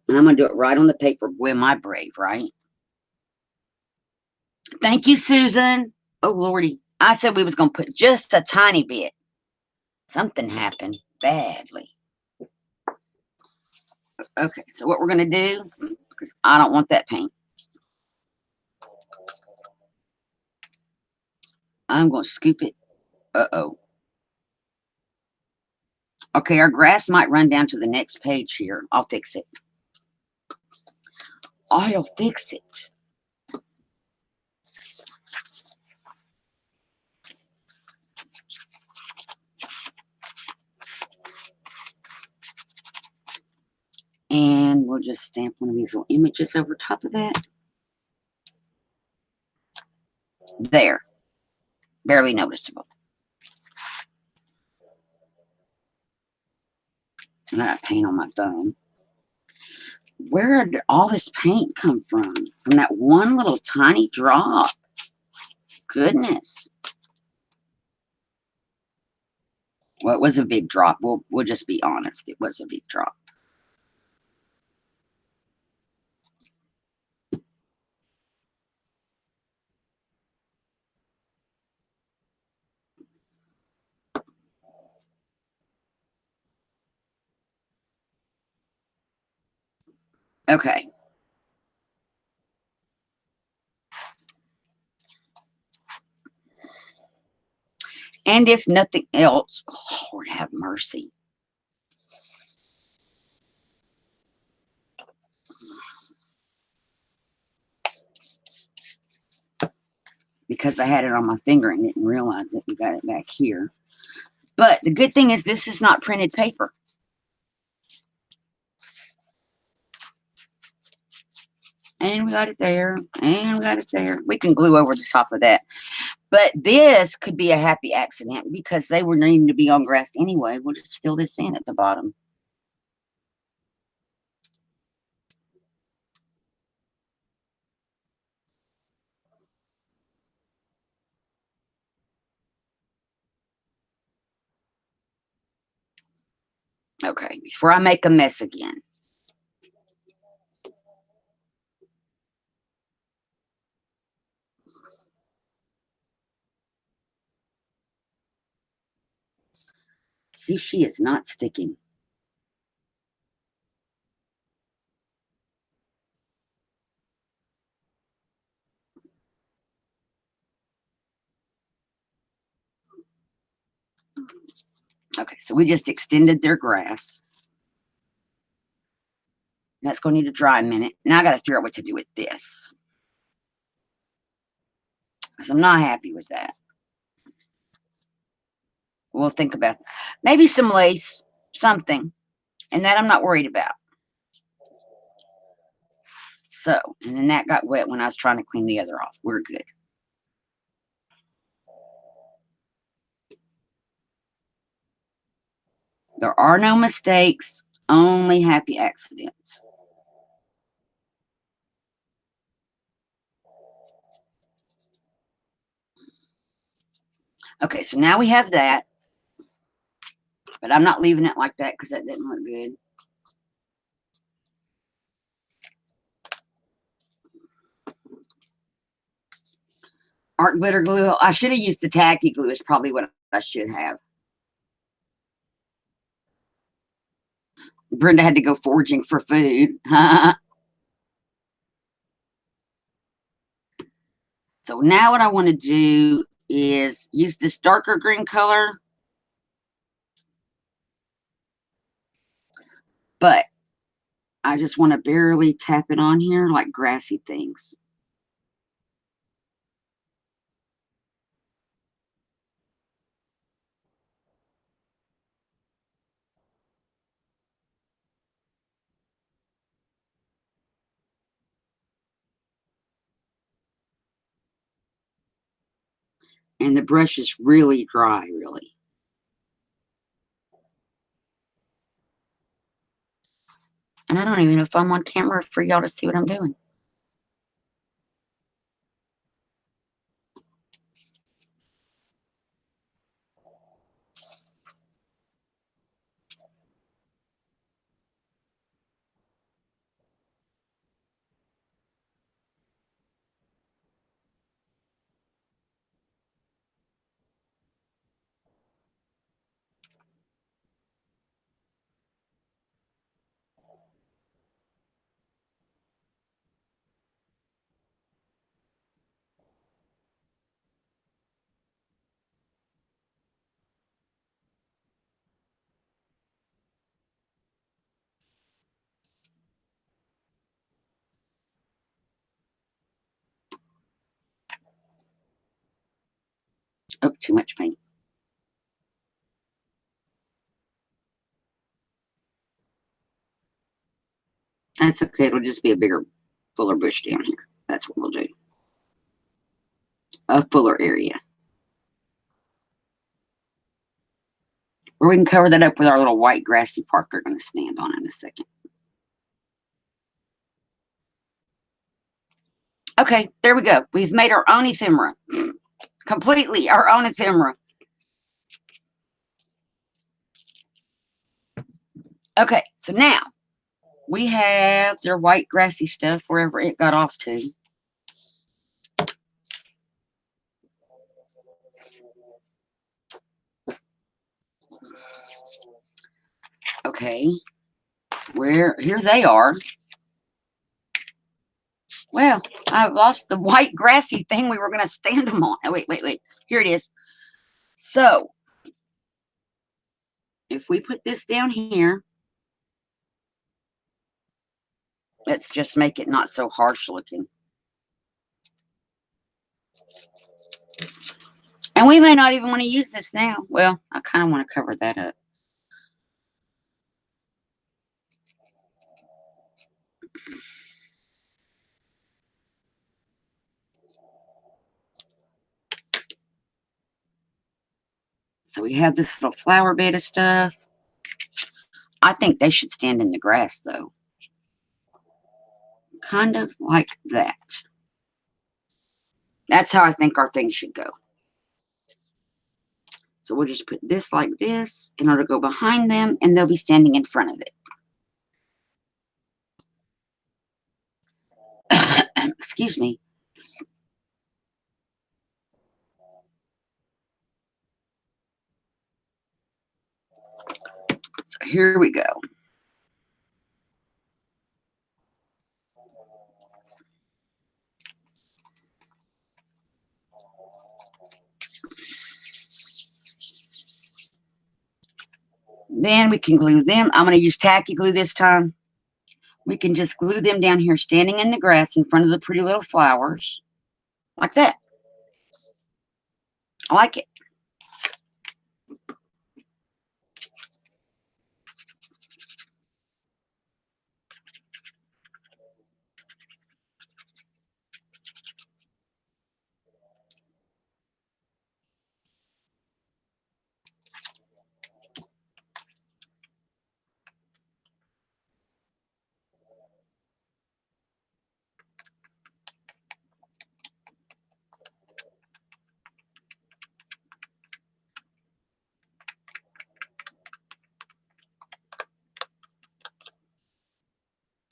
And I'm going to do it right on the paper. Boy, am I brave, right? Thank you, Susan. Oh, Lordy. I said we was going to put just a tiny bit. Something happened badly. Okay, so what we're going to do, because I don't want that paint, I'm going to scoop it. Uh-oh. Okay, our grass might run down to the next page here. I'll fix it. I'll fix it. And we'll just stamp one of these little images over top of that. There. Barely noticeable. And I got paint on my thumb. Where did all this paint come from? From that one little tiny drop. Goodness. Well, it was a big drop. We'll just be honest. It was a big drop. Okay. And if nothing else, oh, Lord have mercy. Because I had it on my finger and didn't realize it. We got it back here. But the good thing is this is not printed paper. And we got it there. And we got it there. We can glue over the top of that. But this could be a happy accident because they were needing to be on grass anyway. We'll just fill this in at the bottom. Okay, before I make a mess again. See, she is not sticking. Okay, so we just extended their grass. That's going to need to dry a minute. Now I got to figure out what to do with this. Because I'm not happy with that. We'll think about maybe some lace, something. And that I'm not worried about. So, and then that got wet when I was trying to clean the other off. We're good. There are no mistakes, only happy accidents. Okay, so now we have that. But I'm not leaving it like that because that didn't look good. Art glitter glue. I should have used the tacky glue is probably what I should have. Brenda had to go foraging for food. So now what I want to do is use this darker green color. But I just want to barely tap it on here like grassy things. And the brush is really dry, really. And I don't even know if I'm on camera for y'all to see what I'm doing. Oh, too much paint. That's okay. It'll just be a bigger, fuller bush down here. That's what we'll do. A fuller area. Or we can cover that up with our little white grassy part they're going to stand on in a second. Okay, there we go. We've made our own ephemera. Completely our own ephemera. Okay, so now we have their white grassy stuff wherever it got off to. Okay, here they are. Well, I've lost the white grassy thing we were going to stand them on. Oh, wait. Here it is. So, if we put this down here, let's just make it not so harsh looking. And we may not even want to use this now. Well, I kind of want to cover that up. So we have this little flower bed of stuff. I think they should stand in the grass, though. Kind of like that. That's how I think our thing should go. So we'll just put this like this, and it'll go behind them, and they'll be standing in front of it. Excuse me. So here we go. Then we can glue them. I'm going to use tacky glue this time. We can just glue them down here, standing in the grass in front of the pretty little flowers. Like that. I like it.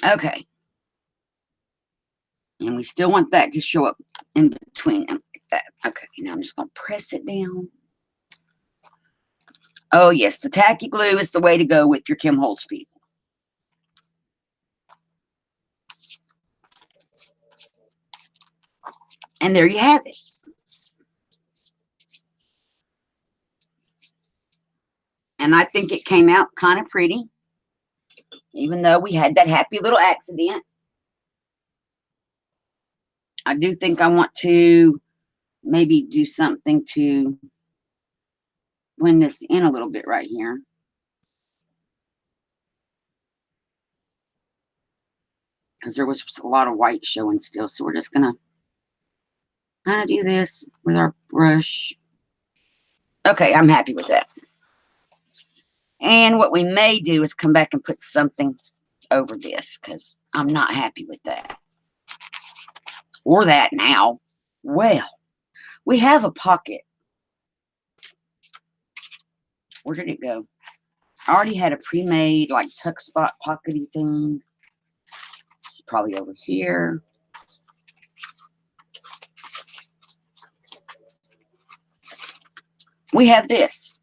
Okay. And we still want that to show up in between them like that. Okay, now I'm just going to press it down. Oh, yes, the tacky glue is the way to go with your Kim Holtz people. And there you have it. And I think it came out kind of pretty, even though we had that happy little accident. I do think I want to maybe do something to blend this in a little bit right here. Because there was a lot of white showing still. So we're just going to kind of do this with our brush. Okay, I'm happy with that. And what we may do is come back and put something over this because I'm not happy with that. Or that now. Well, we have a pocket. Where did it go? I already had a pre-made like tuck spot pockety things. It's probably over here. We have this.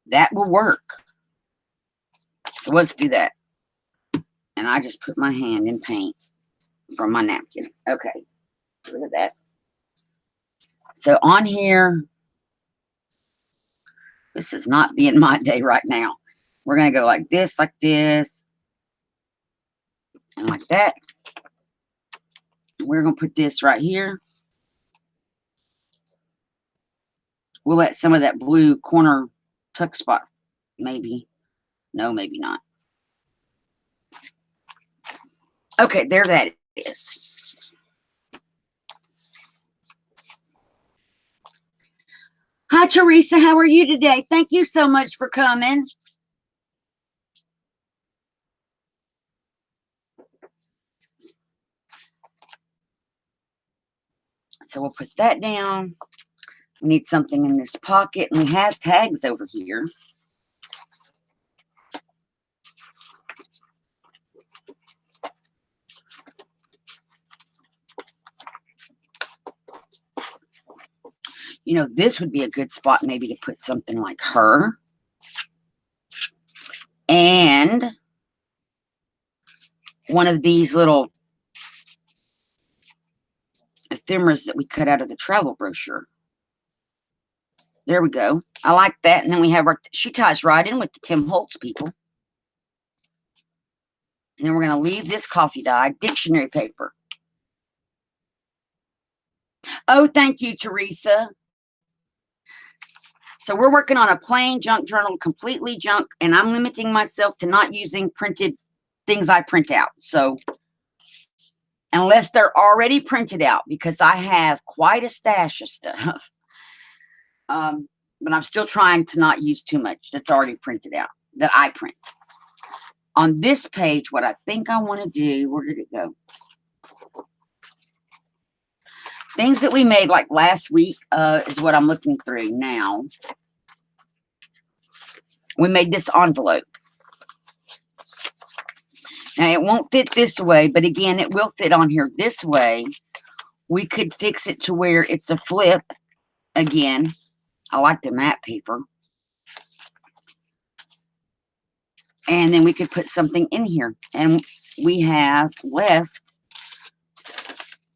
That will work. So let's do that. And I just put my hand in paint from my napkin. Okay. Look at that. So on here, this is not being my day right now. We're going to go like this, and like that. And we're going to put this right here. we'll let some of that blue corner tuck spot, maybe. No, maybe not. Okay, there that is. Hi, Teresa. How are you today? Thank you so much for coming. So we'll put that down. We need something in this pocket, and we have tags over here. You know, this would be a good spot maybe to put something like her. And one of these little ephemeras that we cut out of the travel brochure. There we go. I like that. And then we have our, she ties right in with the Tim Holtz people. And then we're going to leave this coffee dye dictionary paper. Oh, thank you, Teresa. So we're working on a plain junk journal, completely junk, and I'm limiting myself to not using printed things I print out. So unless they're already printed out, because I have quite a stash of stuff. But I'm still trying to not use too much that's already printed out, that I print. On this page, what I think I want to do, where did it go? Things that we made like last week is what I'm looking through now. We made this envelope. Now, it won't fit this way, but again, it will fit on here this way. We could fix it to where it's a flip again. I like the matte paper. And then we could put something in here. And we have left,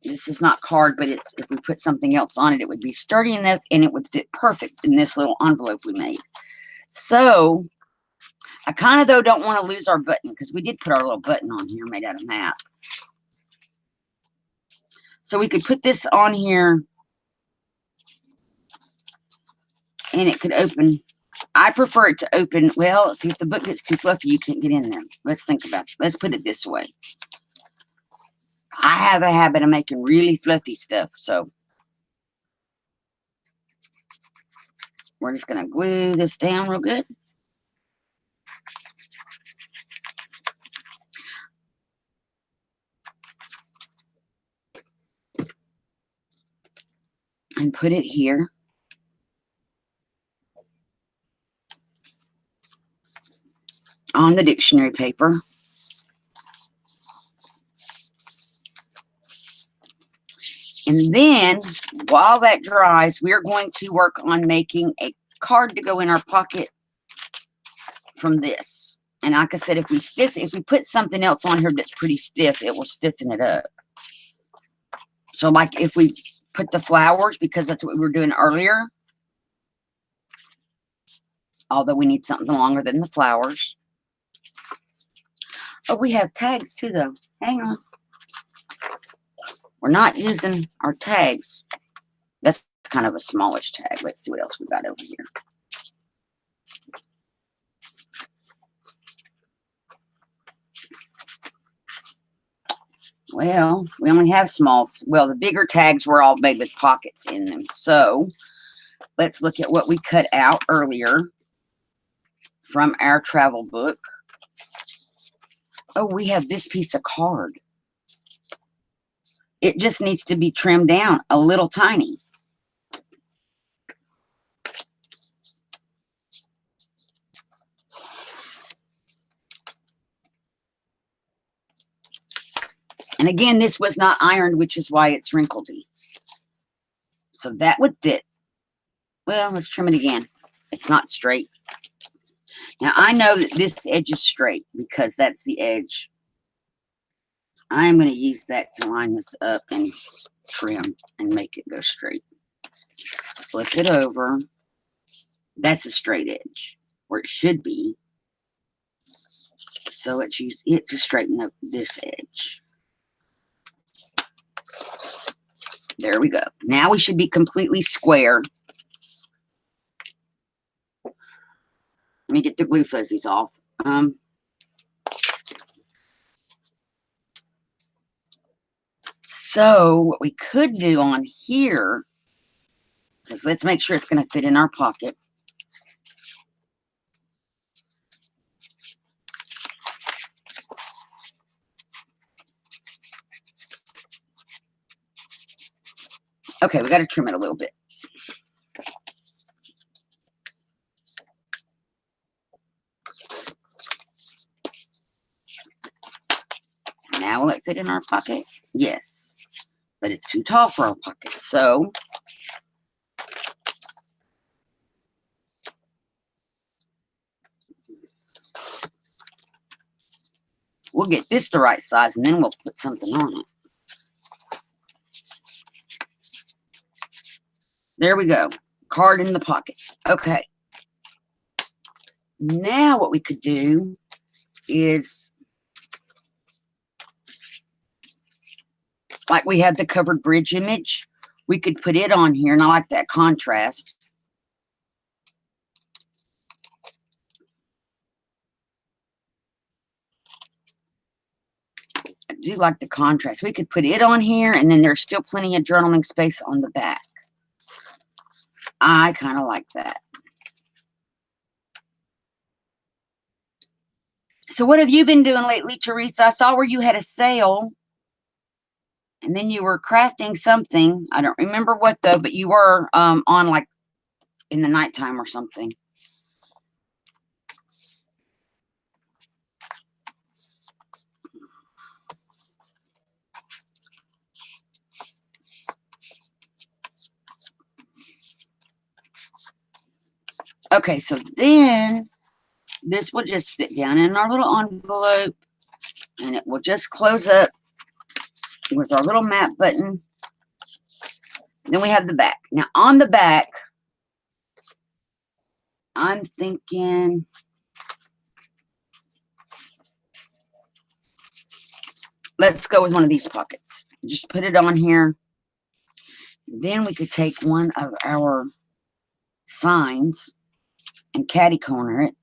this is not card, but it's, if we put something else on it, it would be sturdy enough and it would fit perfect in this little envelope we made. So I kind of, though, don't want to lose our button, because we did put our little button on here made out of map. So we could put this on here and it could open. I prefer it to open. Well, see, if the book gets too fluffy, you can't get in there. Let's think about it. Let's put it this way. I have a habit of making really fluffy stuff, so we're just going to glue this down real good. And put it here. On the dictionary paper. And then, while that dries, we are going to work on making a card to go in our pocket from this. And like I said, if we put something else on here that's pretty stiff, it will stiffen it up. So like if we put the flowers, because that's what we were doing earlier. Although we need something longer than the flowers. Oh, we have tags too, though. Hang on. We're not using our tags. That's kind of a smallish tag. Let's see what else we got over here. Well, we only have small. Well, the bigger tags were all made with pockets in them. So let's look at what we cut out earlier from our travel book. Oh, we have this piece of card. It just needs to be trimmed down a little tiny. And again, this was not ironed, which is why it's wrinkledy. So that would fit. Well, let's trim it again. It's not straight. Now, I know that this edge is straight because that's the edge. I'm going to use that to line this up and trim and make it go straight. Flip it over. That's a straight edge, where it should be. So let's use it to straighten up this edge. There we go. Now we should be completely square. me get the glue fuzzies off. So what we could do on here is let's make sure it's going to fit in our pocket. Okay, we got to trim it a little bit. Now will it fit in our pocket? Yes, but it's too tall for our pocket. So we'll get this the right size and then we'll put something on it. There we go. Card in the pocket. Okay. Now what we could do is, like we had the covered bridge image, we could put it on here, and I like that contrast. I do like the contrast. We could put it on here, and then there's still plenty of journaling space on the back. I kind of like that. So what have you been doing lately, Teresa? I saw where you had a sale, and then you were crafting something. I don't remember what though, but you were on like in the nighttime or something. Okay, so then this will just fit down in our little envelope, and it will just close up with our little map button. Then we have the back. Now on the back, I'm thinking let's go with one of these pockets. Just put it on here. Then we could take one of our signs and catty corner it.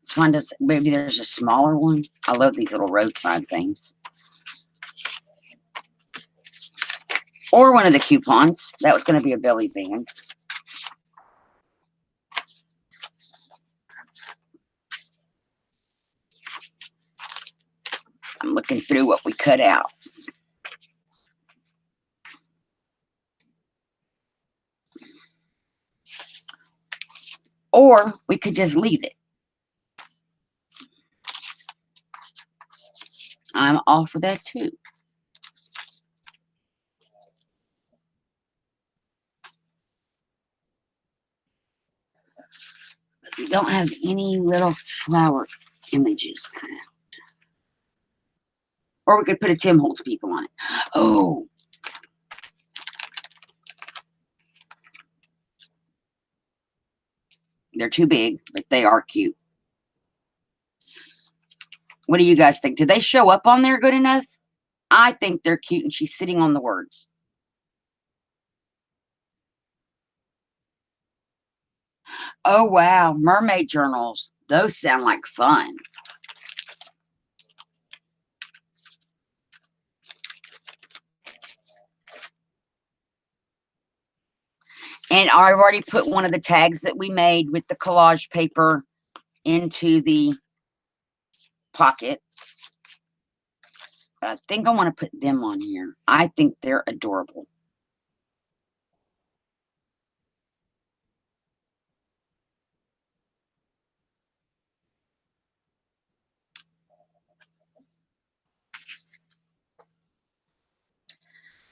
Let's find us, maybe there's a smaller one. I love these little roadside things. Or one of the coupons. That was going to be a belly band. I'm looking through what we cut out. Or we could just leave it. I'm all for that too. Because we don't have any little flower images cut out. Or we could put a Tim Holtz people on it. Oh. They're too big, but they are cute. What do you guys think? Do they show up on there good enough? I think they're cute, and she's sitting on the words. Oh, wow. Mermaid journals. Those sound like fun. And I've already put one of the tags that we made with the collage paper into the pocket. But I think I want to put them on here. I think they're adorable.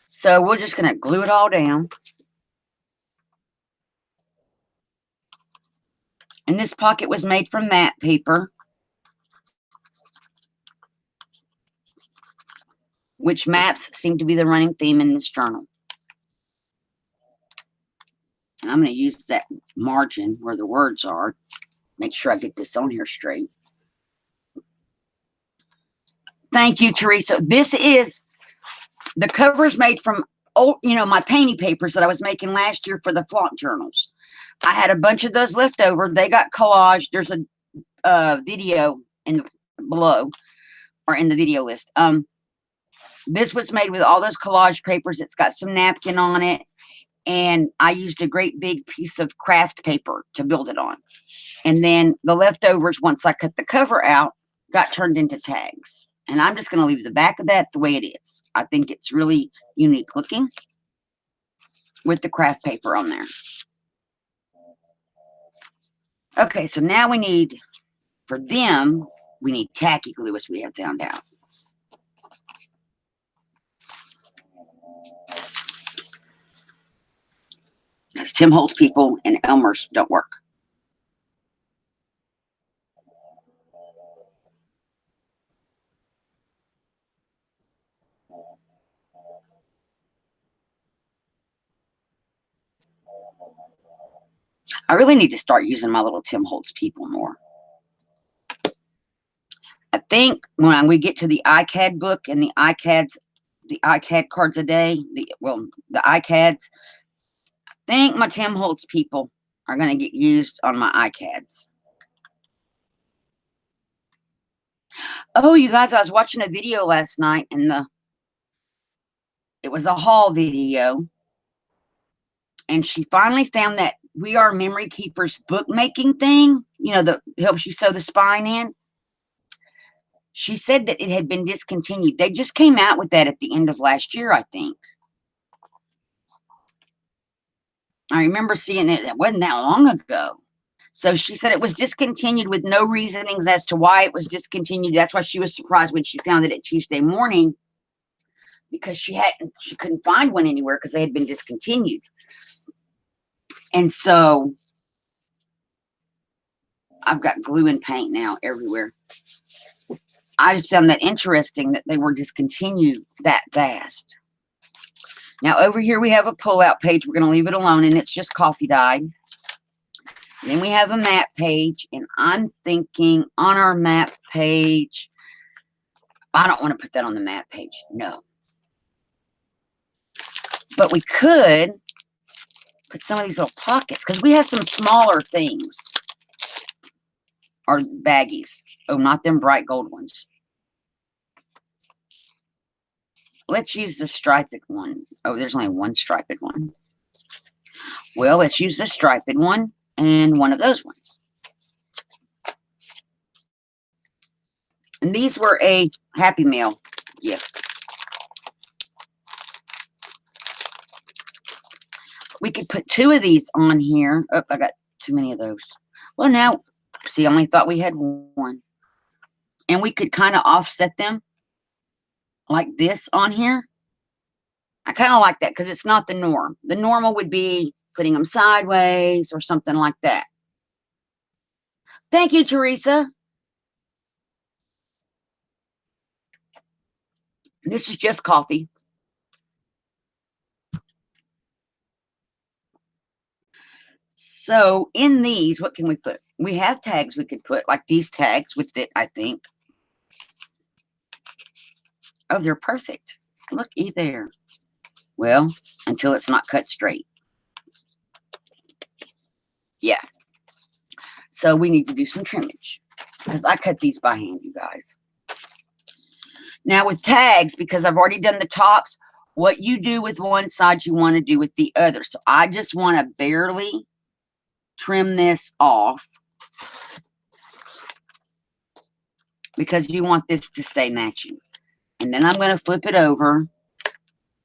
So we're just going to glue it all down. And this pocket was made from matte paper, which mattes seem to be the running theme in this journal. And I'm going to use that margin where the words are. Make sure I get this on here straight. Thank you, Teresa. This is, the cover's made from old, my painty papers that I was making last year for the flaunt journals. I had a bunch of those left over. They got collaged. There's a video in the below or in the video list. This was made with all those collage papers. It's got some napkin on it. And I used a great big piece of craft paper to build it on. And then the leftovers, once I cut the cover out, got turned into tags. And I'm just going to leave the back of that the way it is. I think it's really unique looking with the craft paper on there. Okay, so now we need, for them, we need tacky glue, as we have found out. Because Tim Holtz people and Elmer's don't work. I really need to start using my little Tim Holtz people more. I think when we get to the iCAD book and the iCAD cards a day, the iCADs, I think my Tim Holtz people are going to get used on my iCADs. Oh, you guys, I was watching a video last night, and it was a haul video, and she finally found that We Are Memory Keepers bookmaking thing, you know, that helps you sew the spine in. She said that it had been discontinued. They just came out with that at the end of last year, I think. I remember seeing it. It wasn't that long ago. So she said it was discontinued with no reasonings as to why it was discontinued. That's why she was surprised when she found it Tuesday morning, because she couldn't find one anywhere because they had been discontinued. And so I've got glue and paint now everywhere. I just found that interesting that they were discontinued that fast. Now over here we have a pull-out page. We're going to leave it alone, and it's just coffee dyed. Then we have a map page, and I'm thinking on our map page, I don't want to put that on the map page. No. But we could put some of these little pockets, because we have some smaller things. Or baggies. Oh, not them bright gold ones. Let's use the striped one. Oh, there's only one striped one. Well, let's use the striped one and one of those ones. And these were a Happy Meal gift. We could put two of these on here. Oh, I got too many of those. Well, now, see, I only thought we had one. And we could kind of offset them like this on here. I kind of like that because it's not the norm. The normal would be putting them sideways or something like that. Thank you, Teresa. This is just coffee. So in these, what can we put? We have tags we could put, like these tags with it, I think. Oh, they're perfect. Looky there. Well, until it's not cut straight. Yeah. So we need to do some trimmage, because I cut these by hand, you guys. Now with tags, because I've already done the tops, what you do with one side, you want to do with the other. So I just want to barely trim this off, because you want this to stay matching. And then I'm going to flip it over,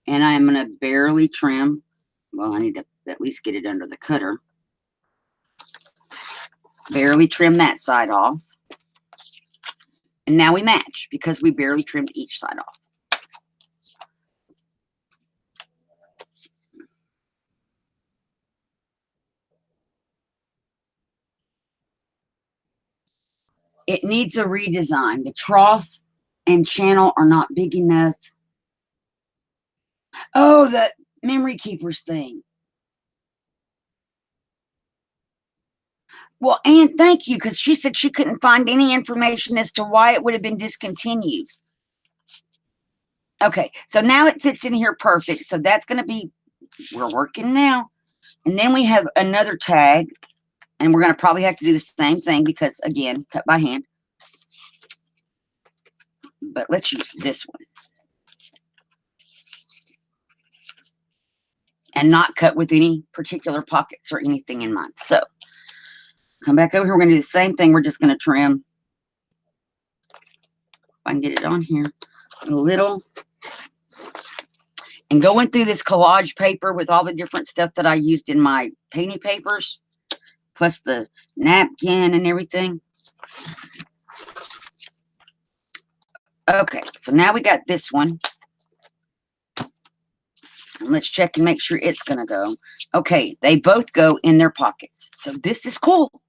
and I'm going to barely trim. Well, I need to at least get it under the cutter. Barely trim that side off. And now we match, because we barely trimmed each side off. It needs a redesign. The trough and channel are not big enough. Oh, the memory keepers thing. Well, Anne, thank you, because she said she couldn't find any information as to why it would have been discontinued. Okay, so now it fits in here perfect. So that's going to be, we're working now. And then we have another tag, and we're going to probably have to do the same thing because, again, cut by hand. But let's use this one. And not cut with any particular pockets or anything in mind. So, come back over here. We're going to do the same thing. We're just going to trim. If I can get it on here. A little. And going through this collage paper with all the different stuff that I used in my painting papers, plus the napkin and everything. Okay, so now we got this one. And let's check and make sure it's going to go. Okay, they both go in their pockets. So this is cool.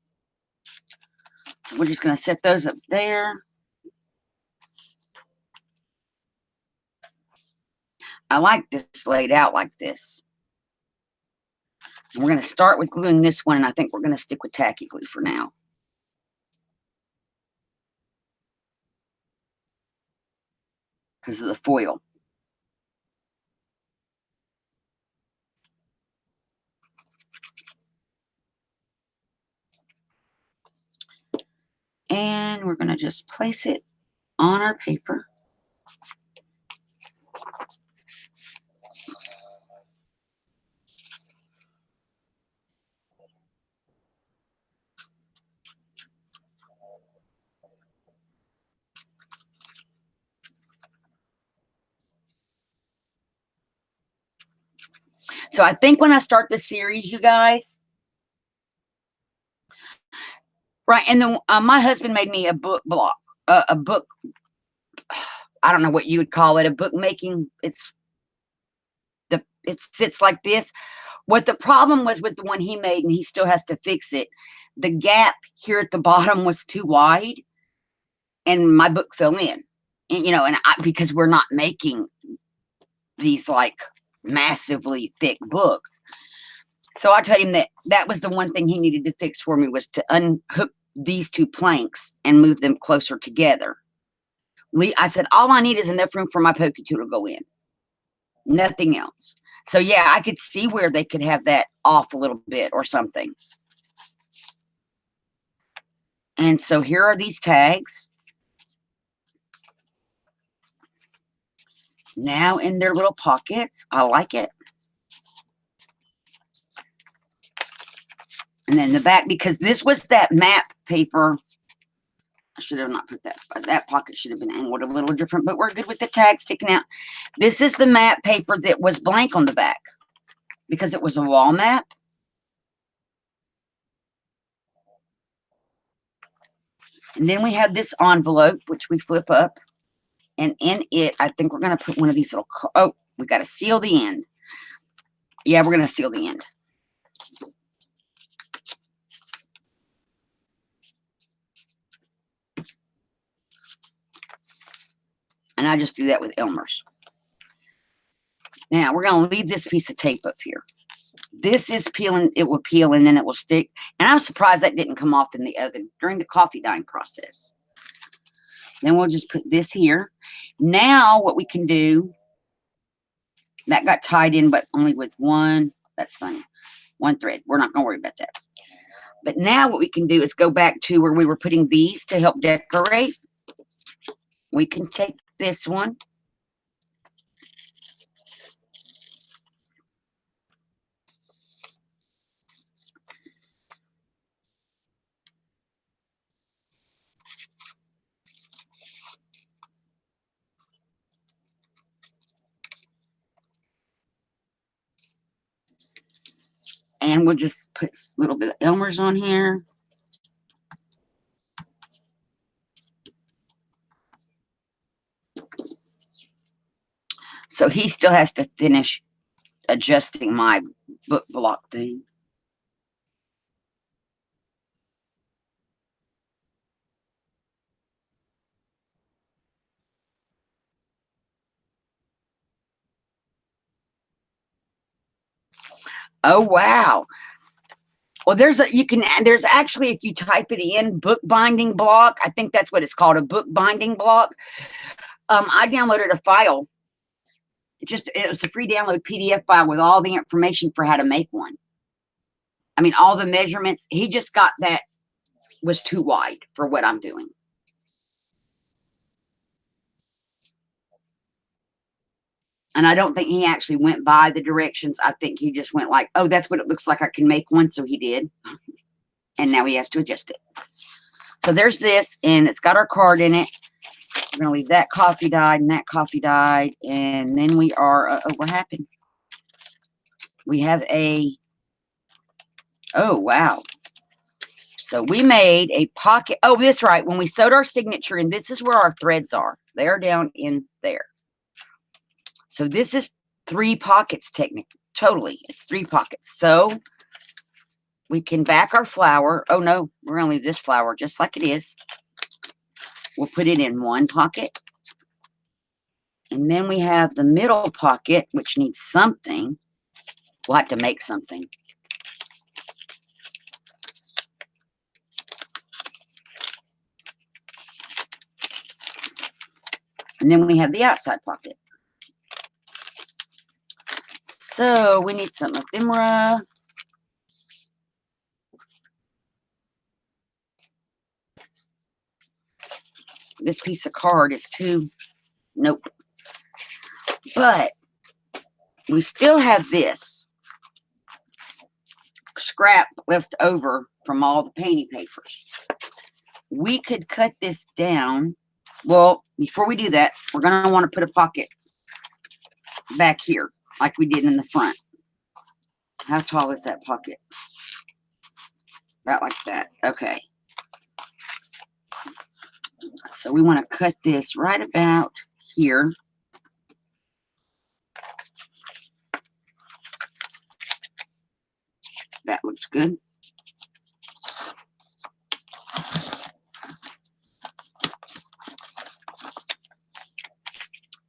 So we're just going to set those up there. I like this laid out like this. And we're going to start with gluing this one, and I think we're going to stick with tacky glue for now. Because of the foil. And we're going to just place it on our paper. So I think when I start the series, you guys, right, and then my husband made me a book block, a book, I don't know what you would call it, a book making, it sits like this. What the problem was with the one he made, and he still has to fix it, the gap here at the bottom was too wide, and my book fell in. And, you know, because we're not making these like massively thick books. So I told him that was the one thing he needed to fix for me, was to unhook these two planks and move them closer together. I said, all I need is enough room for my pokey tool to go in. Nothing else. So yeah, I could see where they could have that off a little bit or something. And so here are these tags. Now in their little pockets. I like it. And then the back, because this was that map paper. I should have not put that. That pocket should have been angled a little different, but we're good with the tag sticking out. This is the map paper that was blank on the back because it was a wall map. And then we have this envelope, which we flip up. And in it, I think we're going to put one of these little, oh, we got to seal the end. Yeah, we're going to seal the end. And I just do that with Elmer's. Now, we're going to leave this piece of tape up here. This is peeling. It will peel, and then it will stick. And I'm surprised that didn't come off in the oven during the coffee dyeing process. Then we'll just put this here. Now, what we can do, that got tied in, but only with one. That's funny. One thread. We're not going to worry about that. But now what we can do is go back to where we were putting these to help decorate. We can take this one. And we'll just put a little bit of Elmer's on here. So he still has to finish adjusting my book block thing. Oh, wow. Well, there's actually, if you type it in, book binding block, I think that's what it's called, a book binding block. I downloaded a file. It was a free download PDF file with all the information for how to make one. I mean, all the measurements, he just got that was too wide for what I'm doing. And I don't think he actually went by the directions. I think he just went like, oh, that's what it looks like. I can make one. So he did. And now he has to adjust it. So there's this, and it's got our card in it. We're going to leave that coffee dyed and that coffee dyed. And then we are, what happened? We have a, oh, wow. So we made a pocket. Oh, that's right. When we sewed our signature in, this is where our threads are. They're down in there. So this is 3 pockets technically. Totally. It's 3 pockets. So we can back our flower. Oh, no. We're going to leave this flower just like it is. We'll put it in 1 pocket. And then we have the middle pocket, which needs something. We'll have to make something. And then we have the outside pocket. So we need some ephemera. This piece of card is too, nope. But we still have this scrap left over from all the painting papers. We could cut this down. Well, before we do that, we're going to want to put a pocket back here like we did in the front. How tall is that pocket? About like that. Okay. So we want to cut this right about here. That looks good.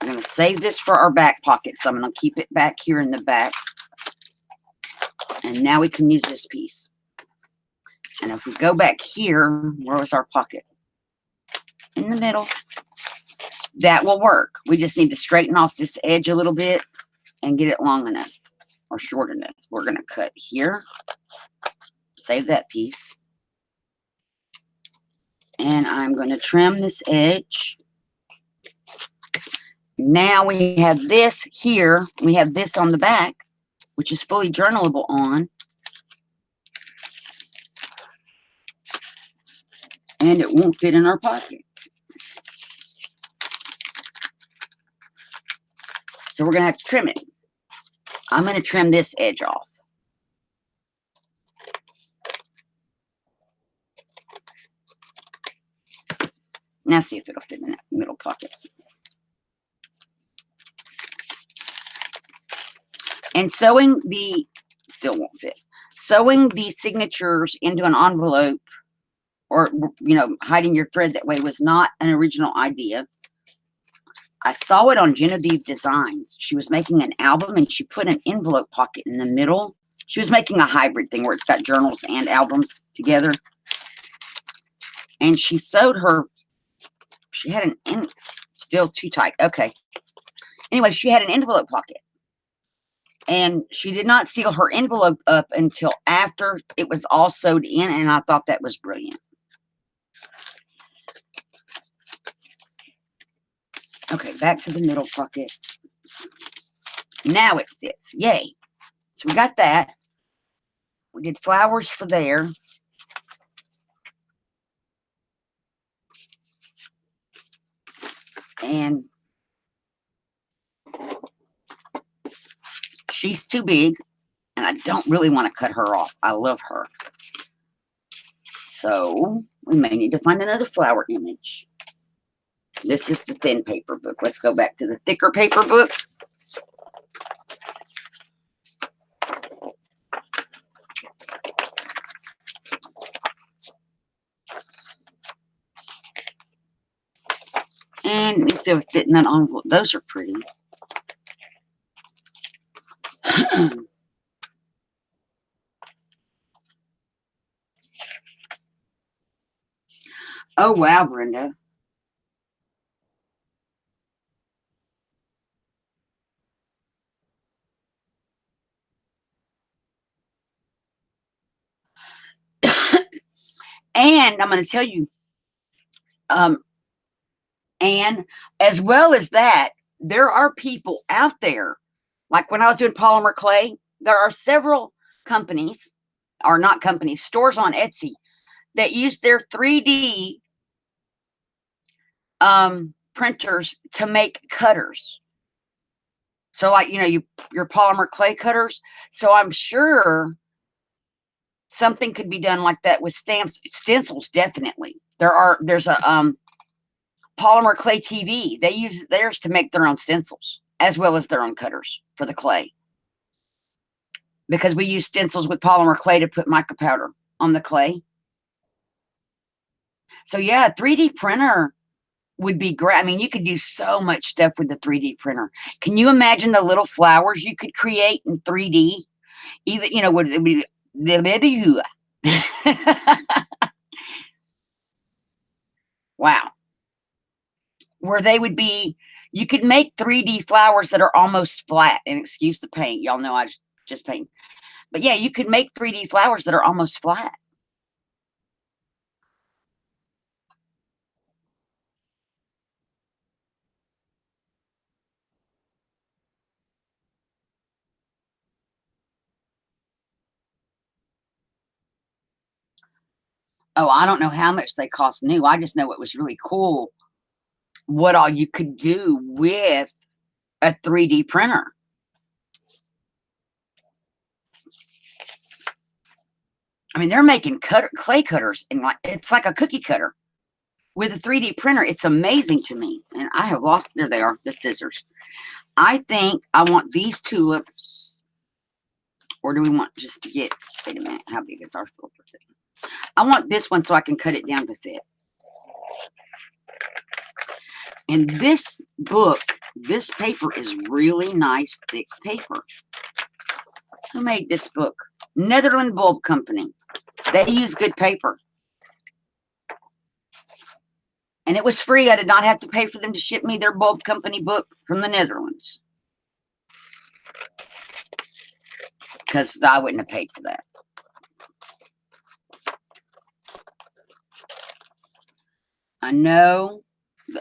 I'm going to save this for our back pocket. So I'm going to keep it back here in the back. And now we can use this piece. And if we go back here, where was our pocket? In the middle. That will work. We just need to straighten off this edge a little bit and get it long enough or short enough. We're going to cut here. Save that piece. And I'm going to trim this edge. Now we have this here. We have this on the back, which is fully journalable on. And it won't fit in our pocket. So we're going to have to trim it. I'm going to trim this edge off. Now see if it'll fit in that middle pocket. And sewing the, still won't fit. Sewing the signatures into an envelope or, you know, hiding your thread that way was not an original idea. I saw it on Genevieve Designs. She was making an album and she put an envelope pocket in the middle. She was making a hybrid thing where it's got journals and albums together. And she sewed her, she had an, still too tight. Okay. Anyway, she had an envelope pocket. And she did not seal her envelope up until after it was all sewed in. And I thought that was brilliant. Okay, back to the middle pocket. Now it fits. Yay. So we got that. We did flowers for there. And she's too big. And I don't really want to cut her off. I love her. So we may need to find another flower image. This is the thin paper book. Let's go back to the thicker paper book. And we still fit in that envelope. Those are pretty. Oh, wow, Brenda. And I'm going to tell you, and as well as that, there are people out there, like when I was doing polymer clay, there are several companies, or not companies, stores on Etsy that use their 3D printers to make cutters. So like, your polymer clay cutters. So I'm sure something could be done like that with stencils, definitely. There's a polymer clay TV. They use theirs to make their own stencils as well as their own cutters for the clay. Because we use stencils with polymer clay to put mica powder on the clay. So yeah, a 3D printer would be great. I mean, you could do so much stuff with the 3D printer. Can you imagine the little flowers you could create in 3D? Even, with the wow. Where they would be, you could make 3D flowers that are almost flat. And excuse the paint. Y'all know I just paint. But yeah, you could make 3D flowers that are almost flat. Oh, I don't know how much they cost new. I just know it was really cool what all you could do with a 3D printer. I mean, they're making clay cutters, and it's like a cookie cutter with a 3D printer. It's amazing to me. And I have lost, there they are, the scissors. I think I want these tulips, or do we want just to get, wait a minute, how big is our filter thing? I want this one so I can cut it down to fit. And this book, this paper is really nice, thick paper. Who made this book? Netherland Bulb Company. They use good paper. And it was free. I did not have to pay for them to ship me their bulb company book from the Netherlands. Because I wouldn't have paid for that. I know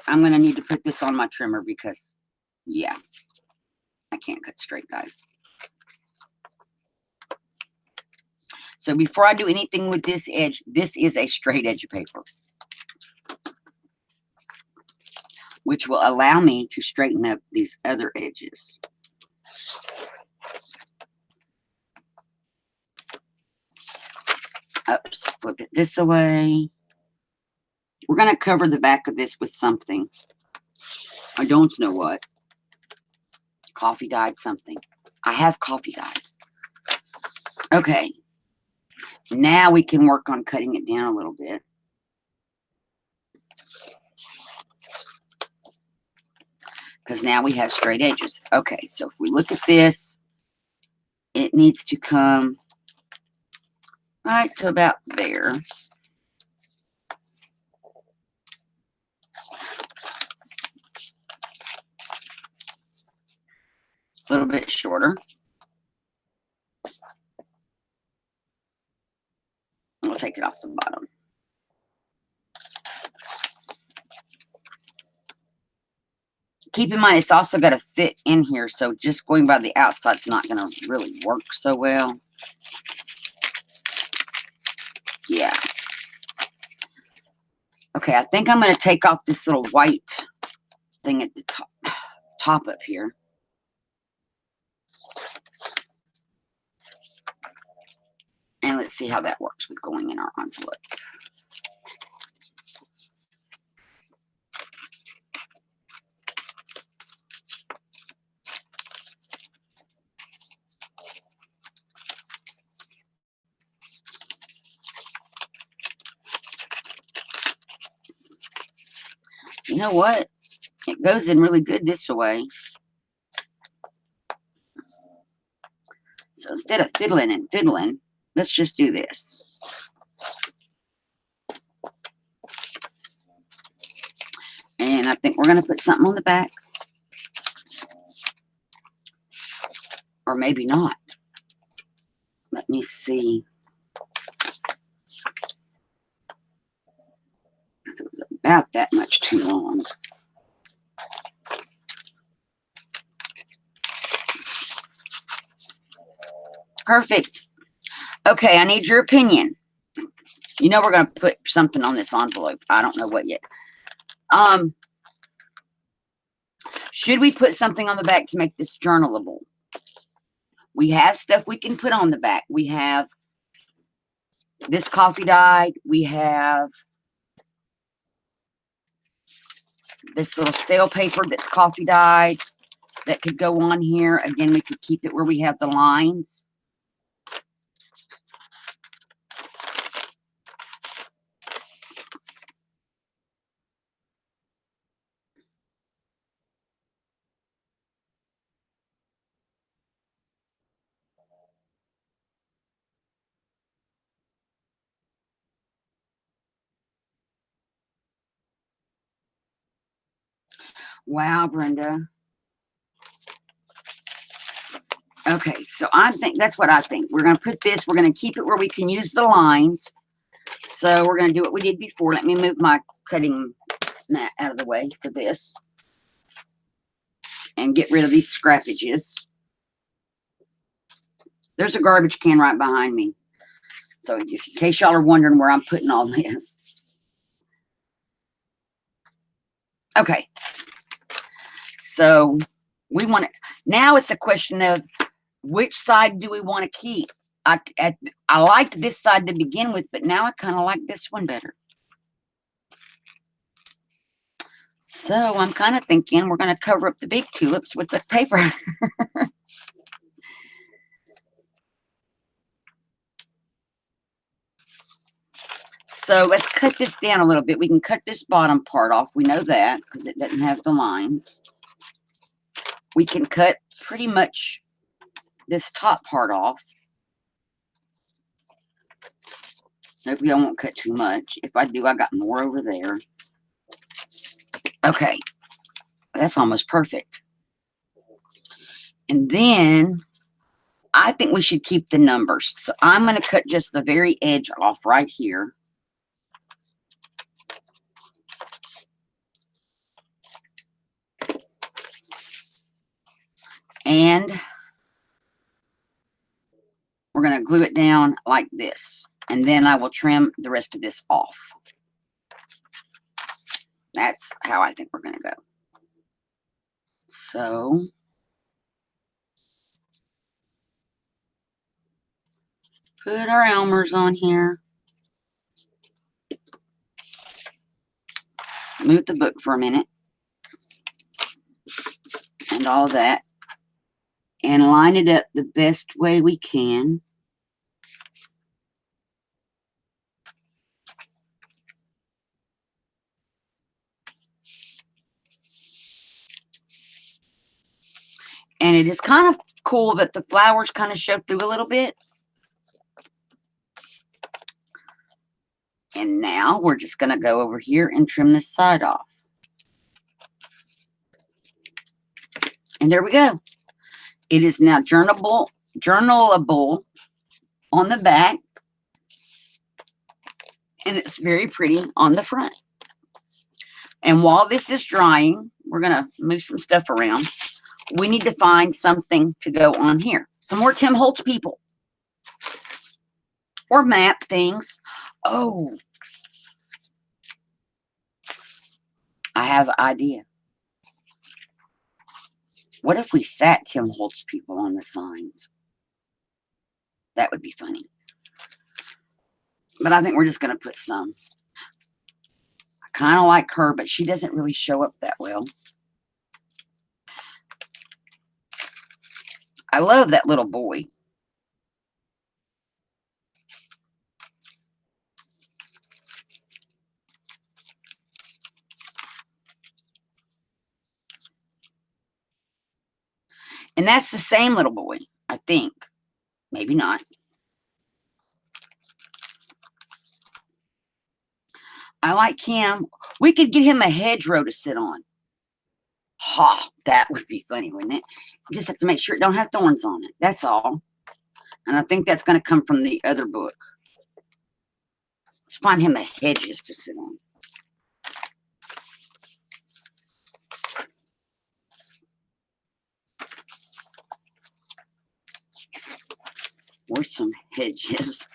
I'm going to need to put this on my trimmer because, yeah, I can't cut straight, guys. So before I do anything with this edge, this is a straight edge paper, which will allow me to straighten up these other edges. Oops, flip it this away. We're going to cover the back of this with something. I don't know what. Coffee dyed something. I have coffee dyed. Okay. Now we can work on cutting it down a little bit. Because now we have straight edges. Okay, so if we look at this, it needs to come right to about there. A little bit shorter. We'll take it off the bottom. Keep in mind, it's also got to fit in here, so just going by the outside is not going to really work so well. Yeah. Okay, I think I'm going to take off this little white thing at the top up here. And let's see how that works with going in our envelope. You know what? It goes in really good this way. So instead of fiddling and fiddling, let's just do this. And I think we're going to put something on the back. Or maybe not. Let me see. about that much too long. Perfect. Okay, I need your opinion. You know we're going to put something on this envelope. I don't know what yet. Should we put something on the back to make this journalable? We have stuff we can put on the back. We have this coffee dyed. We have this little sale paper that's coffee dyed that could go on here. Again, we could keep it where we have the lines. Wow, Brenda. Okay, so I think that's what I think. We're going to put this, we're going to keep it where we can use the lines. So we're going to do what we did before. Let me move my cutting mat out of the way for this and get rid of these scrappages. There's a garbage can right behind me. So in case y'all are wondering where I'm putting all this. Okay. So we want to, now it's a question of which side do we want to keep? I liked this side to begin with, but now I kind of like this one better. So I'm kind of thinking we're going to cover up the big tulips with the paper. So let's cut this down a little bit. We can cut this bottom part off. We know that because it doesn't have the lines. We can cut pretty much this top part off. Maybe I won't cut too much. If I do, I got more over there. Okay. That's almost perfect. And then I think we should keep the numbers. So I'm going to cut just the very edge off right here. And we're going to glue it down like this. And then I will trim the rest of this off. That's how I think we're going to go. So put our Elmers on here. Move the book for a minute. And all that. And line it up the best way we can. And it is kind of cool that the flowers kind of show through a little bit. And now we're just going to go over here and trim this side off. And there we go. It is now journalable on the back. And it's very pretty on the front. And while this is drying, we're going to move some stuff around. We need to find something to go on here. Some more Tim Holtz people. Or map things. Oh. I have an idea. What if we sat Tim Holtz people on the signs? That would be funny. But I think we're just going to put some. I kind of like her, but she doesn't really show up that well. I love that little boy. And that's the same little boy, I think. Maybe not. I like him. We could get him a hedgerow to sit on. Ha, that would be funny, wouldn't it? You just have to make sure it don't have thorns on it. That's all. And I think that's going to come from the other book. Let's find him a hedges to sit on. or some hedges.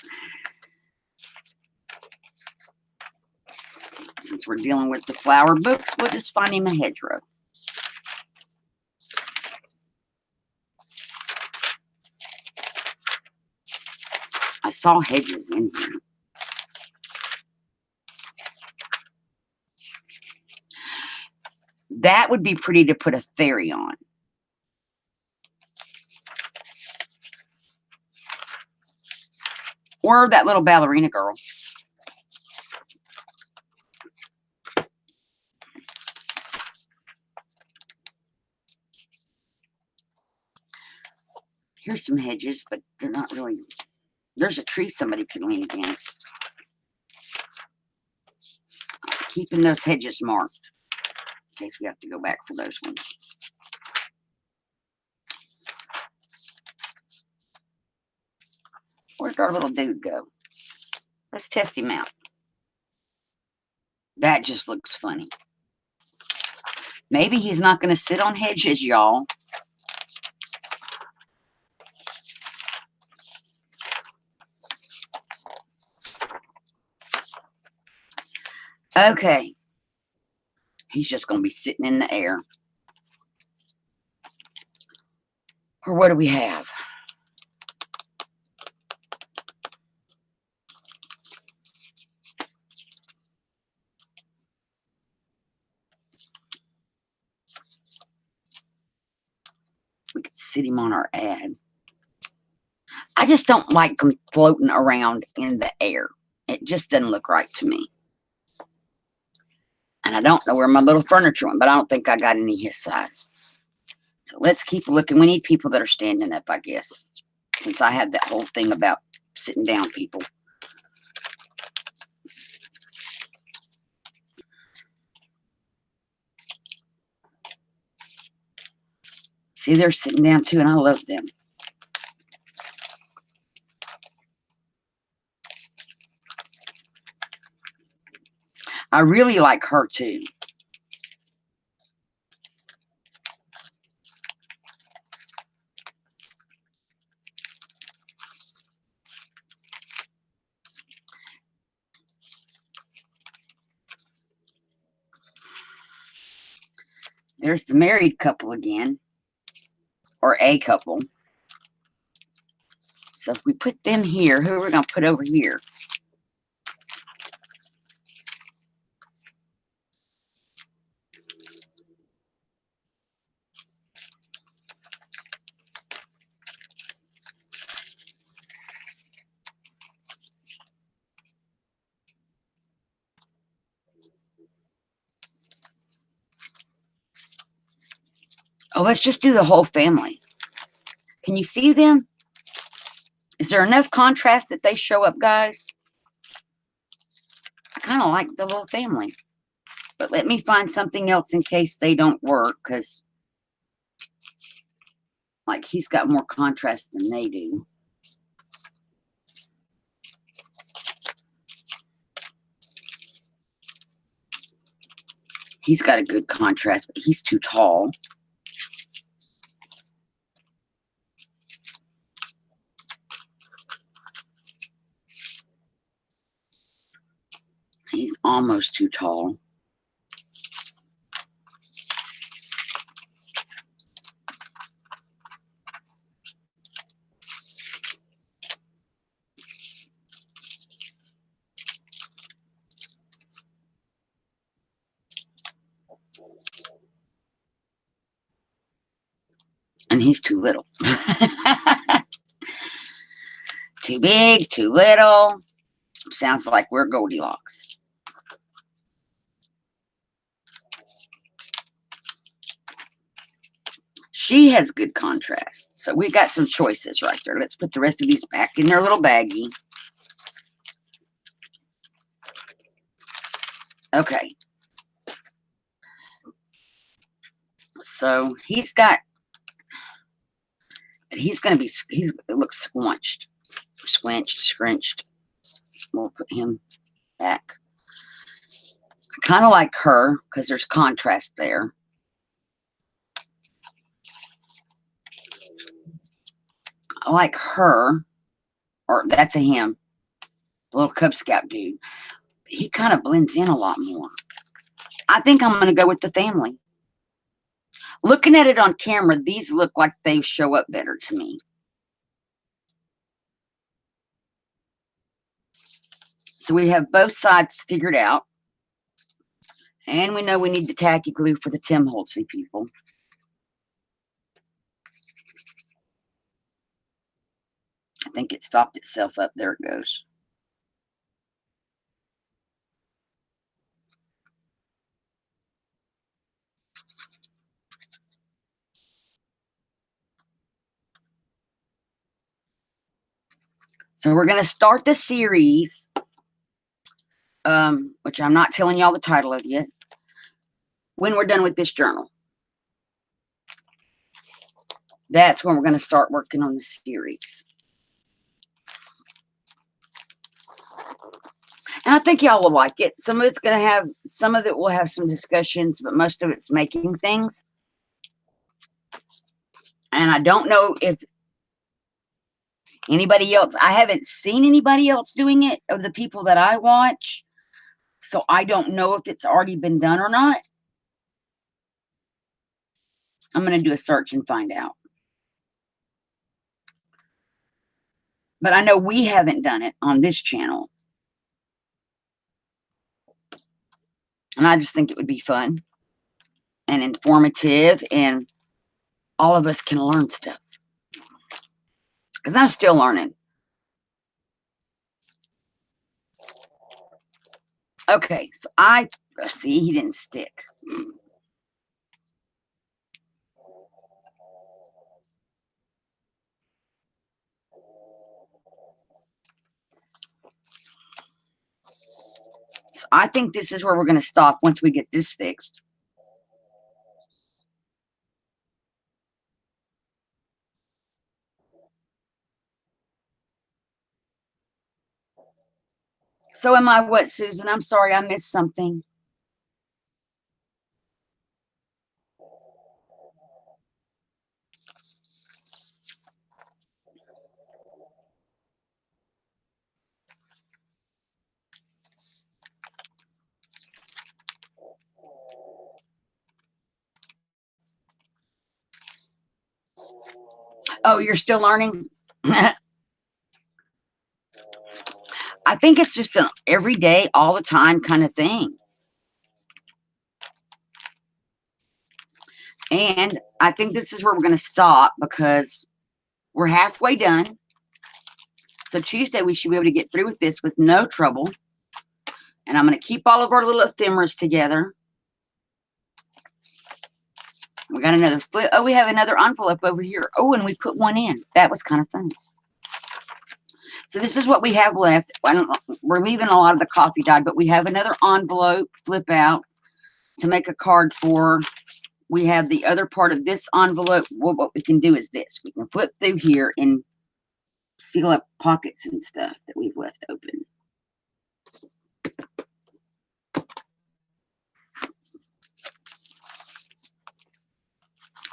Since we're dealing with the flower books, we'll just find him a hedgerow. I saw hedges in here. That would be pretty to put a fairy on. Or that little ballerina girl. Here's some hedges, but they're not really... There's a tree somebody could lean against. Keeping those hedges marked in case we have to go back for those ones. Where'd our little dude go? Let's test him out. That just looks funny. Maybe he's not going to sit on hedges, y'all. Okay. He's just going to be sitting in the air. Or what do we have? We could sit him on our ad. I just don't like them floating around in the air. It just doesn't look right to me. And I don't know where my little furniture went, but I don't think I got any his size. So let's keep looking. We need people that are standing up, I guess, since I had that whole thing about sitting down people. See, they're sitting down too, and I love them. I really like her too. There's the married couple again, or a couple. So if we put them here, who are we going to put over here? Oh, let's just do the whole family. Can you see them? Is there enough contrast that they show up, guys? I kind of like the little family. But let me find something else in case they don't work, because like he's got more contrast than they do. He's got a good contrast, but he's too tall. He's almost too tall. And he's too little. Too big, too little. Sounds like we're Goldilocks. She has good contrast. So we got some choices right there. Let's put the rest of these back in their little baggie. Okay. So he's going to be, it looks squinched. Scrunched. We'll put him back. I kind of like her because there's contrast there. I like her Or that's a him. The little Cub Scout dude. He kind of blends in a lot more. I think I'm going to go with the family. Looking at it on camera, these look like they show up better to me. So we have both sides figured out. And we know we need the tacky glue for the Tim Holtzy people. I think it stopped itself up. There it goes. So we're going to start the series, which I'm not telling y'all the title of yet, when we're done with this journal. That's when we're going to start working on the series. And I think y'all will like it. Some of it will have some discussions, but most of it's making things. And I don't know if anybody else, I haven't seen anybody else doing it of the people that I watch. So I don't know if it's already been done or not. I'm going to do a search and find out. But I know we haven't done it on this channel. And I just think it would be fun and informative, and all of us can learn stuff. Because I'm still learning. Okay, so see, he didn't stick. So I think this is where we're going to stop once we get this fixed. So am I what, Susan? I'm sorry, I missed something. Oh, you're still learning? I think it's just an everyday, all the time kind of thing. And I think this is where we're going to stop because we're halfway done. So Tuesday, we should be able to get through with this with no trouble. And I'm going to keep all of our little ephemeras together. We got another foot. Oh, we have another envelope over here. Oh, and we put one in. That was kind of fun. So this is what we have left. We're leaving a lot of the coffee dyed, but we have another envelope flip out to make a card for. We have the other part of this envelope. Well, what we can do is this. We can flip through here and seal up pockets and stuff that we've left open.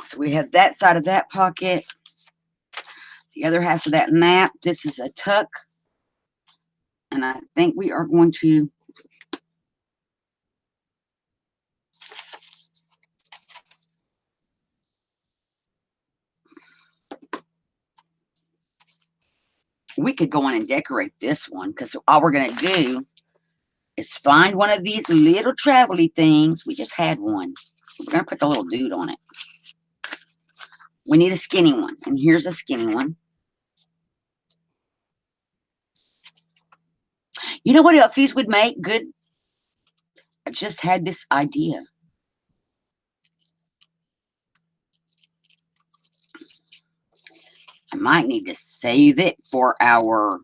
So we have that side of that pocket. The other half of that map. This is a tuck. And I think we are going to we could go on and decorate this one because all we're going to do is find one of these little travel-y things. We just had one. We're going to put the little dude on it. We need a skinny one. And here's a skinny one. You know what else these would make good? I just had this idea. I might need to save it for our...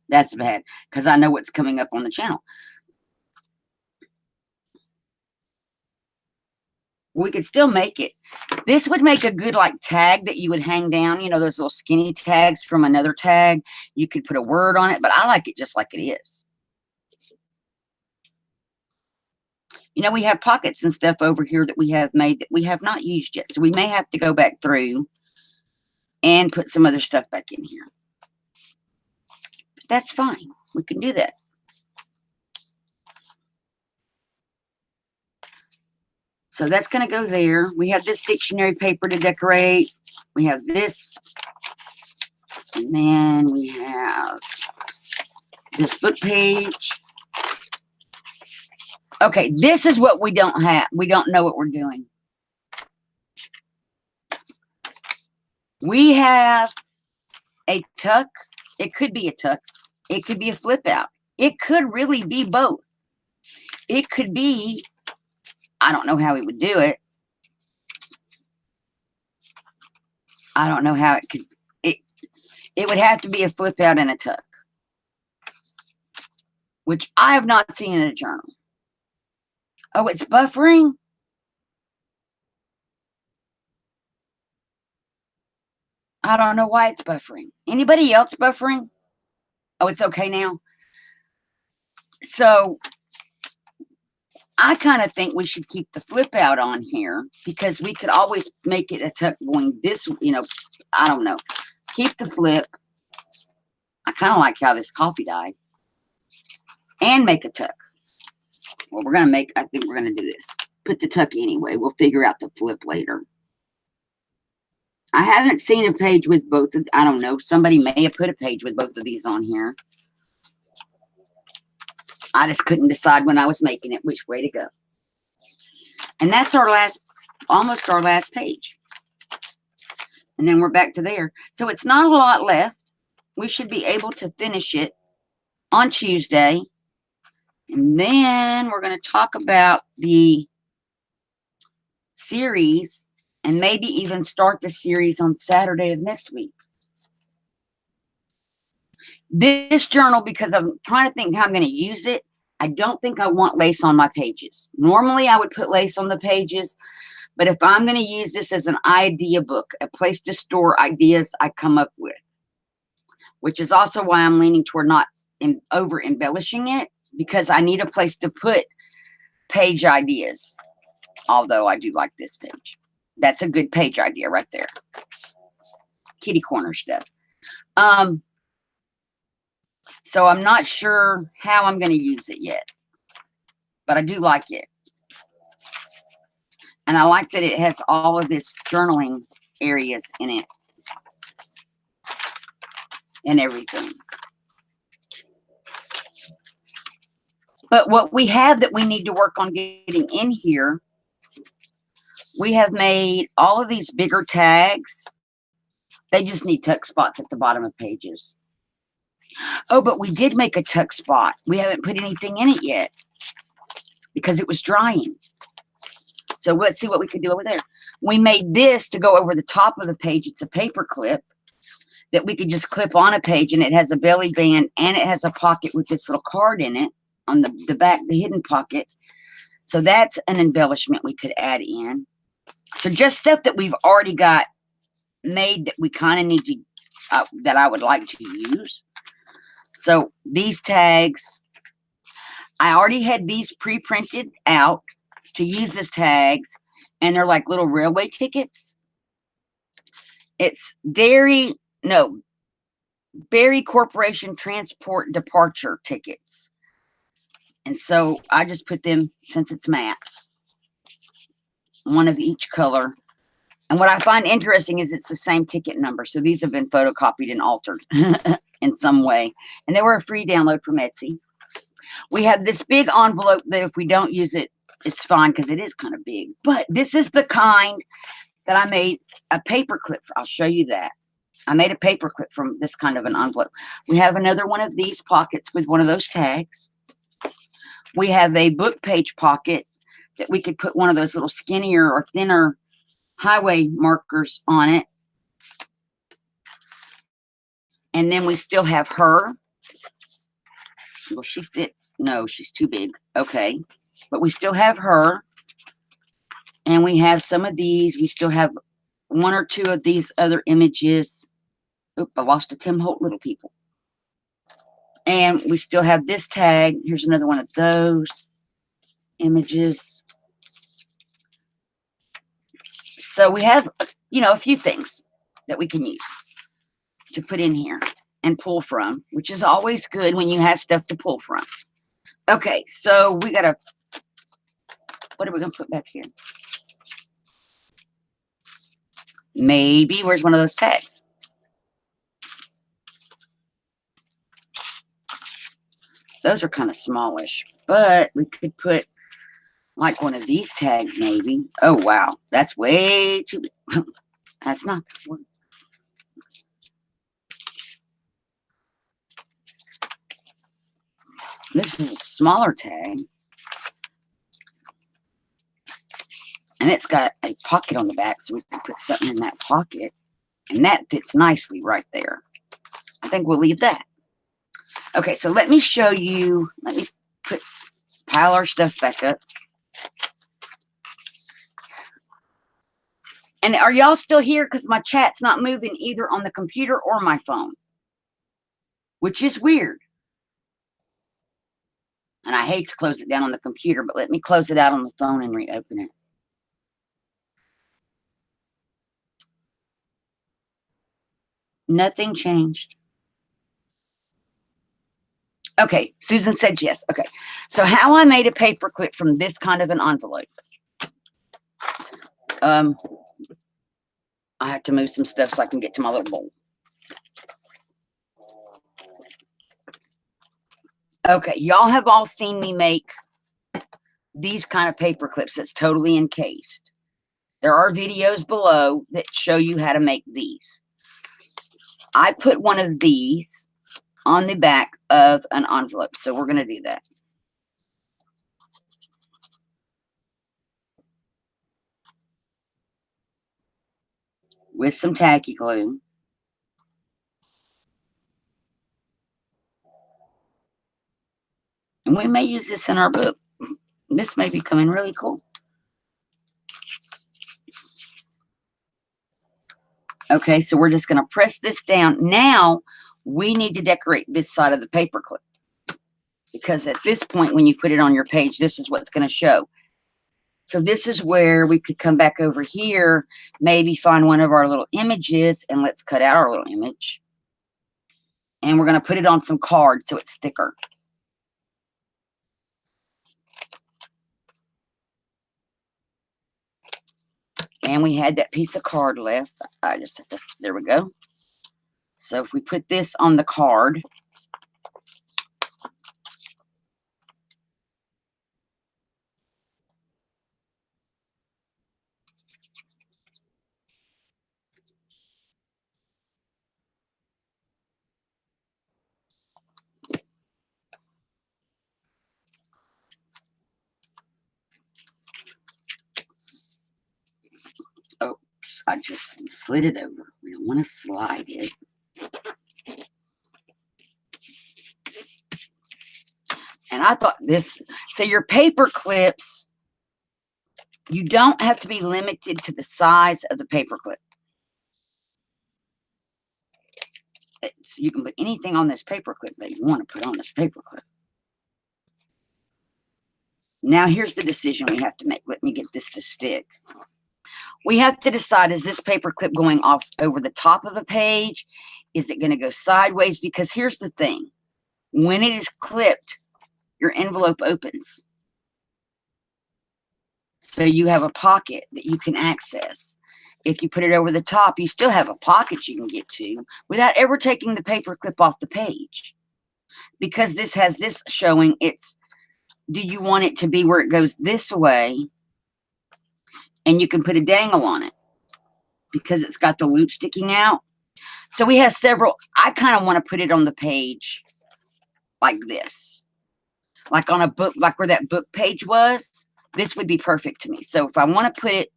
That's bad, because I know what's coming up on the channel. We could still make it. This would make a good, like, tag that you would hang down. You know, those little skinny tags from another tag. You could put a word on it, but I like it just like it is. You know, we have pockets and stuff over here that we have made that we have not used yet. So we may have to go back through and put some other stuff back in here. That's fine. We can do that. So that's going to go there. We have this dictionary paper to decorate. We have this. And then we have this book page. Okay, this is what we don't have. We don't know what we're doing. We have a tuck. It could be a tuck. It could be a flip out. It could really be both. It could be, I don't know how we would do it. I don't know how it could, it would have to be a flip out and a tuck, which I have not seen in a journal. Oh, it's buffering? I don't know why it's buffering. Anybody else buffering? Oh, it's okay now. So I kind of think we should keep the flip out on here because we could always make it a tuck going this, you know, I don't know. Keep the flip. I kind of like how this coffee dyes. And make a tuck. Well, we're going to make, I think we're going to do this. Put the tuck anyway. We'll figure out the flip later. I haven't seen a page with both of, I don't know. Somebody may have put a page with both of these on here. I just couldn't decide when I was making it which way to go. And that's our last, almost our last page. And then we're back to there. So it's not a lot left. We should be able to finish it on Tuesday. And then we're going to talk about the series and maybe even start the series on Saturday of next week. This journal, because I'm trying to think how I'm going to use it, I don't think I want lace on my pages. Normally, I would put lace on the pages, but if I'm going to use this as an idea book, a place to store ideas I come up with, which is also why I'm leaning toward not over embellishing it, because I need a place to put page ideas, although I do like this page. That's a good page idea right there. Kitty corner stuff. So I'm not sure how I'm going to use it yet, but I do like it. And I like that it has all of this journaling areas in it and everything. But what we have that we need to work on getting in here, we have made all of these bigger tags. They just need tuck spots at the bottom of pages. Oh, but we did make a tuck spot. We haven't put anything in it yet because it was drying. So let's see what we could do over there. We made this to go over the top of the page. It's a paper clip that we could just clip on a page, and it has a belly band and it has a pocket with this little card in it on the back, the hidden pocket. So that's an embellishment we could add in. So just stuff that we've already got made that we kind of need to, that I would like to use. So these tags, I already had these pre-printed out to use as tags, and they're like little railway tickets. It's Berry Corporation Transport Departure tickets. And so I just put them, since it's maps, one of each color. And what I find interesting is it's the same ticket number. So these have been photocopied and altered in some way. And they were a free download from Etsy. We have this big envelope that if we don't use it, it's fine because it is kind of big. But this is the kind that I made a paper clip for. I'll show you that. I made a paper clip from this kind of an envelope. We have another one of these pockets with one of those tags. We have a book page pocket that we could put one of those little skinnier or thinner highway markers on it. And then we still have her. Will she fit? No, she's too big. Okay. But we still have her. And we have some of these. We still have one or two of these other images. Oop, I lost a Tim Holt Little People. And we still have this tag. Here's another one of those images. So we have, you know, a few things that we can use to put in here. and pull from, which is always good when you have stuff to pull from. Okay, so we gotta, what are we gonna put back here? Maybe, where's one of those tags? Those are kind of smallish, but we could put like one of these tags maybe. Oh, wow. That's way too big. That's not. This is a smaller tag. And it's got a pocket on the back, so we can put something in that pocket. And that fits nicely right there. I think we'll leave that. Okay, so let me show you. Let me pile our stuff back up. And are y'all still here? Because my chat's not moving either on the computer or my phone, which is weird. And I hate to close it down on the computer, but let me close it out on the phone and reopen it. Nothing changed. Okay, Susan said yes. Okay, so how I made a paper clip from this kind of an envelope. I have to move some stuff so I can get to my little bowl. Okay, y'all have all seen me make these kind of paper clips that's totally encased. There are videos below that show you how to make these. I put one of these on the back of an envelope, so we're going to do that. With some tacky glue. And we may use this in our book. This may be coming really cool. Okay, so we're just going to press this down. Now, we need to decorate this side of the paper clip. Because at this point, when you put it on your page, this is what's going to show. So this is where we could come back over here, maybe find one of our little images, and let's cut out our little image. And we're going to put it on some card so it's thicker. And we had that piece of card left. I just have to, there we go. So if we put this on the card, oops, I just slid it over. We don't want to slide it. And I thought this, so your paper clips, you don't have to be limited to the size of the paper clip. So you can put anything on this paper clip that you want to put on this paper clip. Now here's the decision we have to make. Let me get this to stick. We have to decide, is this paper clip going off over the top of a page? Is it going to go sideways? Because here's the thing. When it is clipped, your envelope opens. So you have a pocket that you can access. If you put it over the top, you still have a pocket you can get to without ever taking the paper clip off the page. Because this has this showing, it's, do you want it to be where it goes this way? And you can put a dangle on it because it's got the loop sticking out. So we have several. I kind of want to put it on the page like this. Like on a book, like where that book page was. This would be perfect to me. So if I want to put it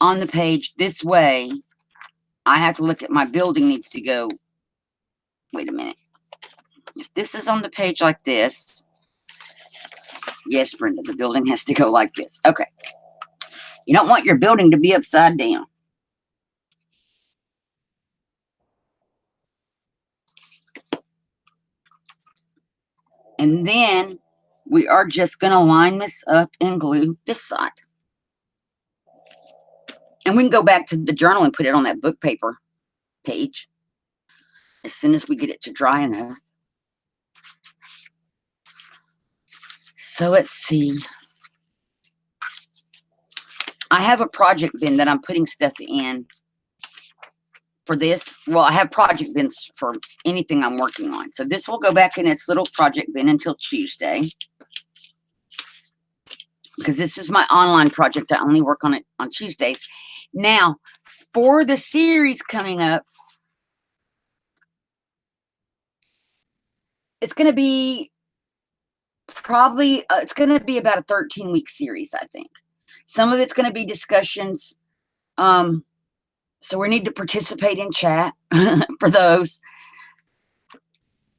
on the page this way, I have to look at my building needs to go. Wait a minute. If this is on the page like this. Yes, Brenda, the building has to go like this. Okay. You don't want your building to be upside down. And then we are just going to line this up and glue this side. And we can go back to the journal and put it on that book paper page. as soon as we get it to dry enough. So let's see. I have a project bin that I'm putting stuff in for this. Well, I have project bins for anything I'm working on. So this will go back in its little project bin until Tuesday. Because this is my online project. I only work on it on Tuesdays. Now, for the series coming up, it's going to be probably, it's going to be about a 13-week series, I think. Some of it's going to be discussions. So we need to participate in chat for those.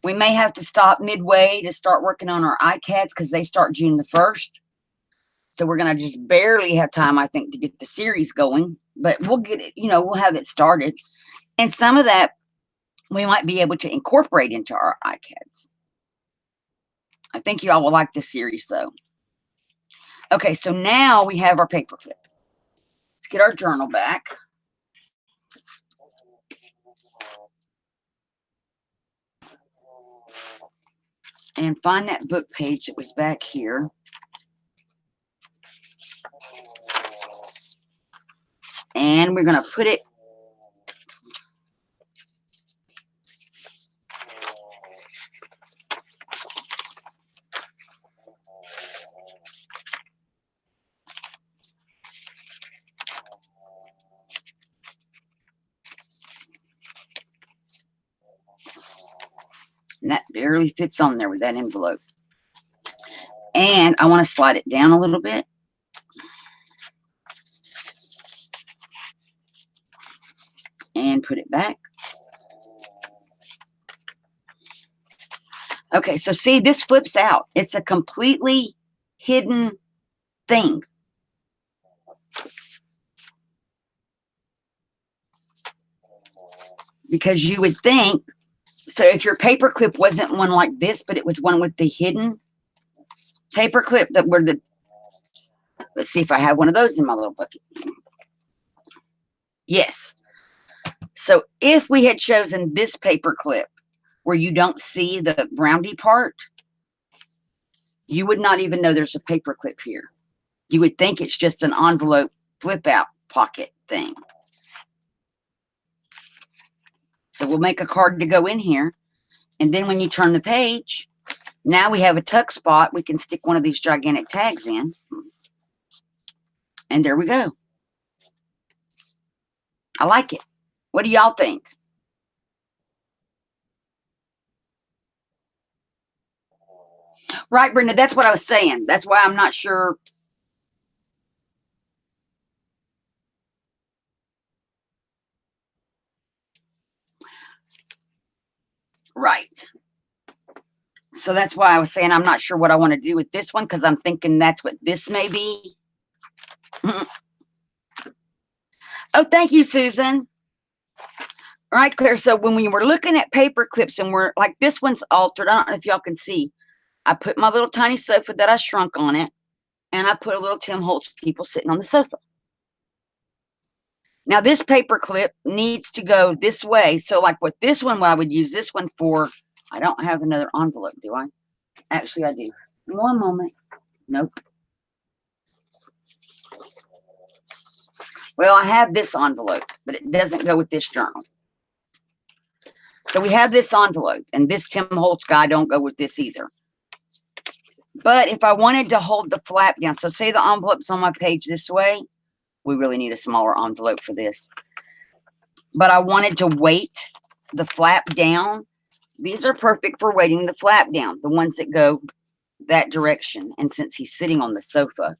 We may have to stop midway to start working on our iCads because they start June the 1st. So we're going to just barely have time, I think, to get the series going. But we'll get it, we'll have it started. And some of that we might be able to incorporate into our iCads. I think you all will like this series, though. Okay, so now we have our paperclip. Let's get our journal back. And find that book page that was back here. And we're going to put it and that barely fits on there with that envelope. And I want to slide it down a little bit. And put it back. Okay, so see, this flips out. It's a completely hidden thing. Because you would think, so if your paper clip wasn't one like this, but it was one with the hidden paper clip that were the, let's see if I have one of those in my little bucket. Yes. So if we had chosen this paper clip where you don't see the roundy part, you would not even know there's a paper clip here. You would think it's just an envelope flip out pocket thing. So we'll make a card to go in here. And then when you turn the page, now we have a tuck spot. We can stick one of these gigantic tags in. And there we go. I like it. What do y'all think? Right, Brenda, that's what I was saying. That's why I'm not sure. Right. So that's why I was saying I'm not sure what I want to do with this one, because I'm thinking that's what this may be. Oh, thank you, Susan. Right, Claire. So when we were looking at paper clips and we're like, this one's altered. I don't know if y'all can see. I put my little tiny sofa that I shrunk on it, and I put a little Tim Holtz people sitting on the sofa. Now, this paper clip needs to go this way. So like with this one, what I would use this one for, I don't have another envelope, do I? Actually, I do. One moment. Nope. Well, I have this envelope, but it doesn't go with this journal. So we have this envelope, and this Tim Holtz guy don't go with this either. But if I wanted to hold the flap down, so say the envelope's on my page this way, we really need a smaller envelope for this. But I wanted to weight the flap down. These are perfect for weighting the flap down, the ones that go that direction. And since he's sitting on the sofa,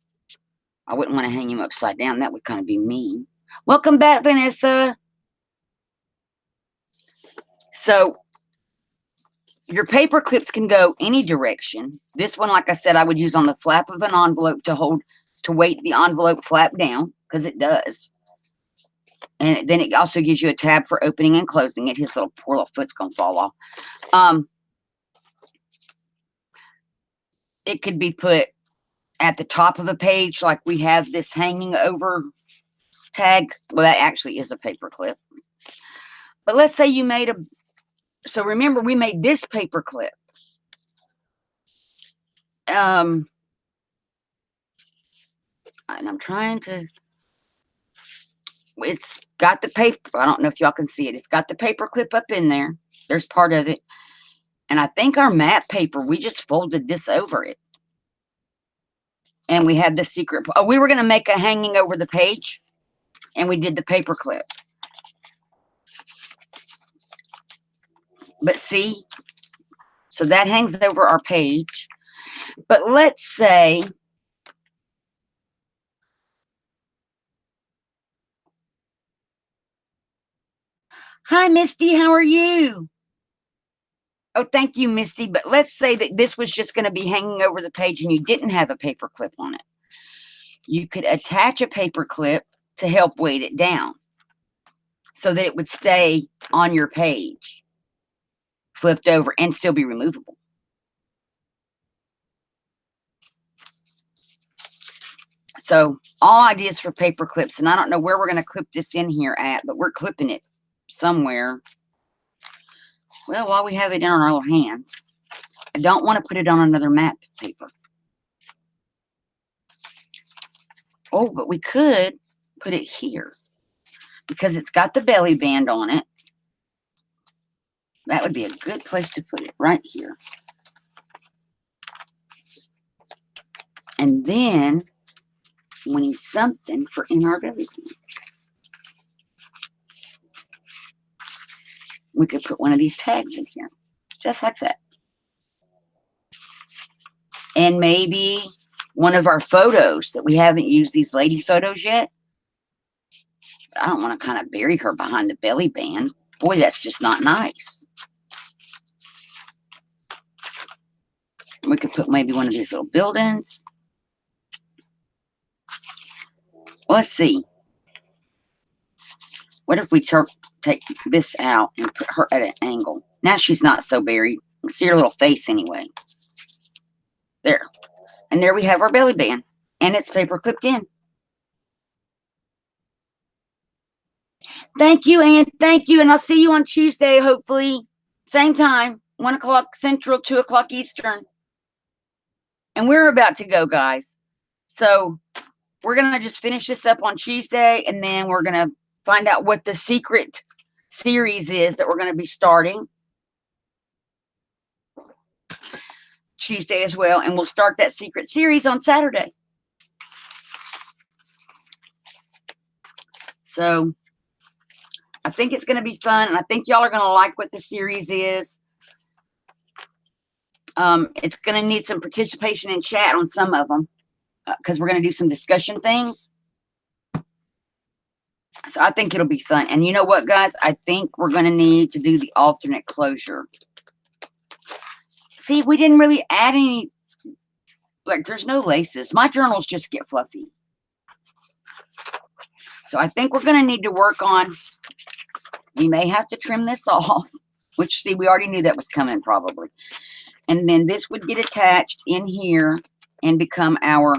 I wouldn't want to hang him upside down. That would kind of be mean. Welcome back, Vanessa. So your paper clips can go any direction. This one, like I said, I would use on the flap of an envelope to weight the envelope flap down, because it does. And then it also gives you a tab for opening and closing it. His little poor little foot's going to fall off. It could be put at the top of a page, like we have this hanging over tag. Well, that actually is a paper clip. But let's say you made So remember, we made this paper clip. And I'm trying to, it's got the paper. I don't know if y'all can see it. It's got the paper clip up in there. There's part of it. And I think our matte paper, we just folded this over it. And we had the secret. Oh, we were going to make a hanging over the page. And we did the paper clip. But see, so that hangs over our page. But let's say, hi, Misty, how are you? Oh, thank you, Misty. But let's say that this was just going to be hanging over the page and you didn't have a paper clip on it. You could attach a paper clip to help weight it down so that it would stay on your page, flipped over, and still be removable. So all ideas for paper clips. And I don't know where we're going to clip this in here at, but we're clipping it somewhere. Well, while we have it in our little hands, I don't want to put it on another matte paper. Oh, but we could put it here because it's got the belly band on it. That would be a good place to put it, right here. And then we need something for in our belly band. We could put one of these tags in here, just like that. And maybe one of our photos that we haven't used, these lady photos yet. I don't want to kind of bury her behind the belly band. Boy, that's just not nice. We could put maybe one of these little buildings. Let's see. What if we take this out and put her at an angle? Now she's not so buried. You can see her little face anyway. There. And there we have our belly band. And it's paper clipped in. Thank you, Ann. Thank you. And I'll see you on Tuesday, hopefully. Same time. 1 o'clock Central, 2 o'clock Eastern. And we're about to go, guys. So we're going to just finish this up on Tuesday. And then we're going to find out what the secret series is that we're going to be starting Tuesday as well. And we'll start that secret series on Saturday. So I think it's going to be fun. And I think y'all are going to like what the series is. It's going to need some participation in chat on some of them because we're going to do some discussion things. So I think it'll be fun. And you know what, guys? I think we're going to need to do the alternate closure. See, we didn't really add any, like there's no laces. My journals just get fluffy. So I think we're going to need to work on, we may have to trim this off, which see, we already knew that was coming probably. And then this would get attached in here and become our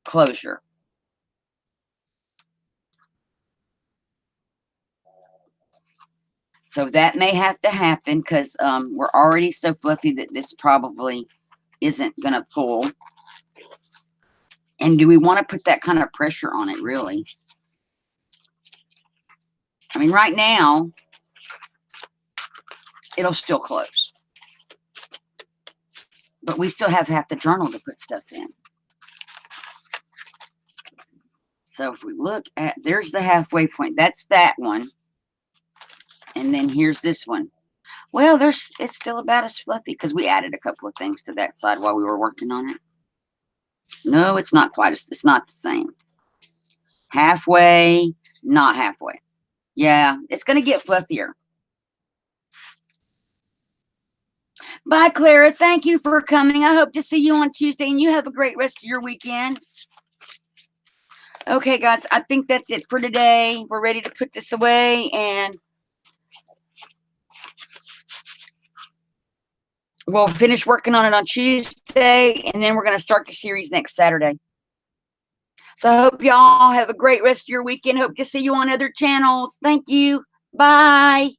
closure. So that may have to happen because we're already so fluffy that this probably isn't going to pull. And do we want to put that kind of pressure on it, really? I mean, right now, it'll still close. But we still have half the journal to put stuff in. So if we look at, there's the halfway point. That's that one. And then here's this one. Well, it's still about as fluffy because we added a couple of things to that side while we were working on it. No, it's not quite. It's not the same. Halfway, not halfway. Yeah, it's going to get fluffier. Bye, Clara. Thank you for coming. I hope to see you on Tuesday, and you have a great rest of your weekend. Okay, guys, I think that's it for today. We're ready to put this away, and we'll finish working on it on Tuesday, and then we're going to start the series next Saturday. So I hope y'all have a great rest of your weekend. Hope to see you on other channels. Thank you. Bye.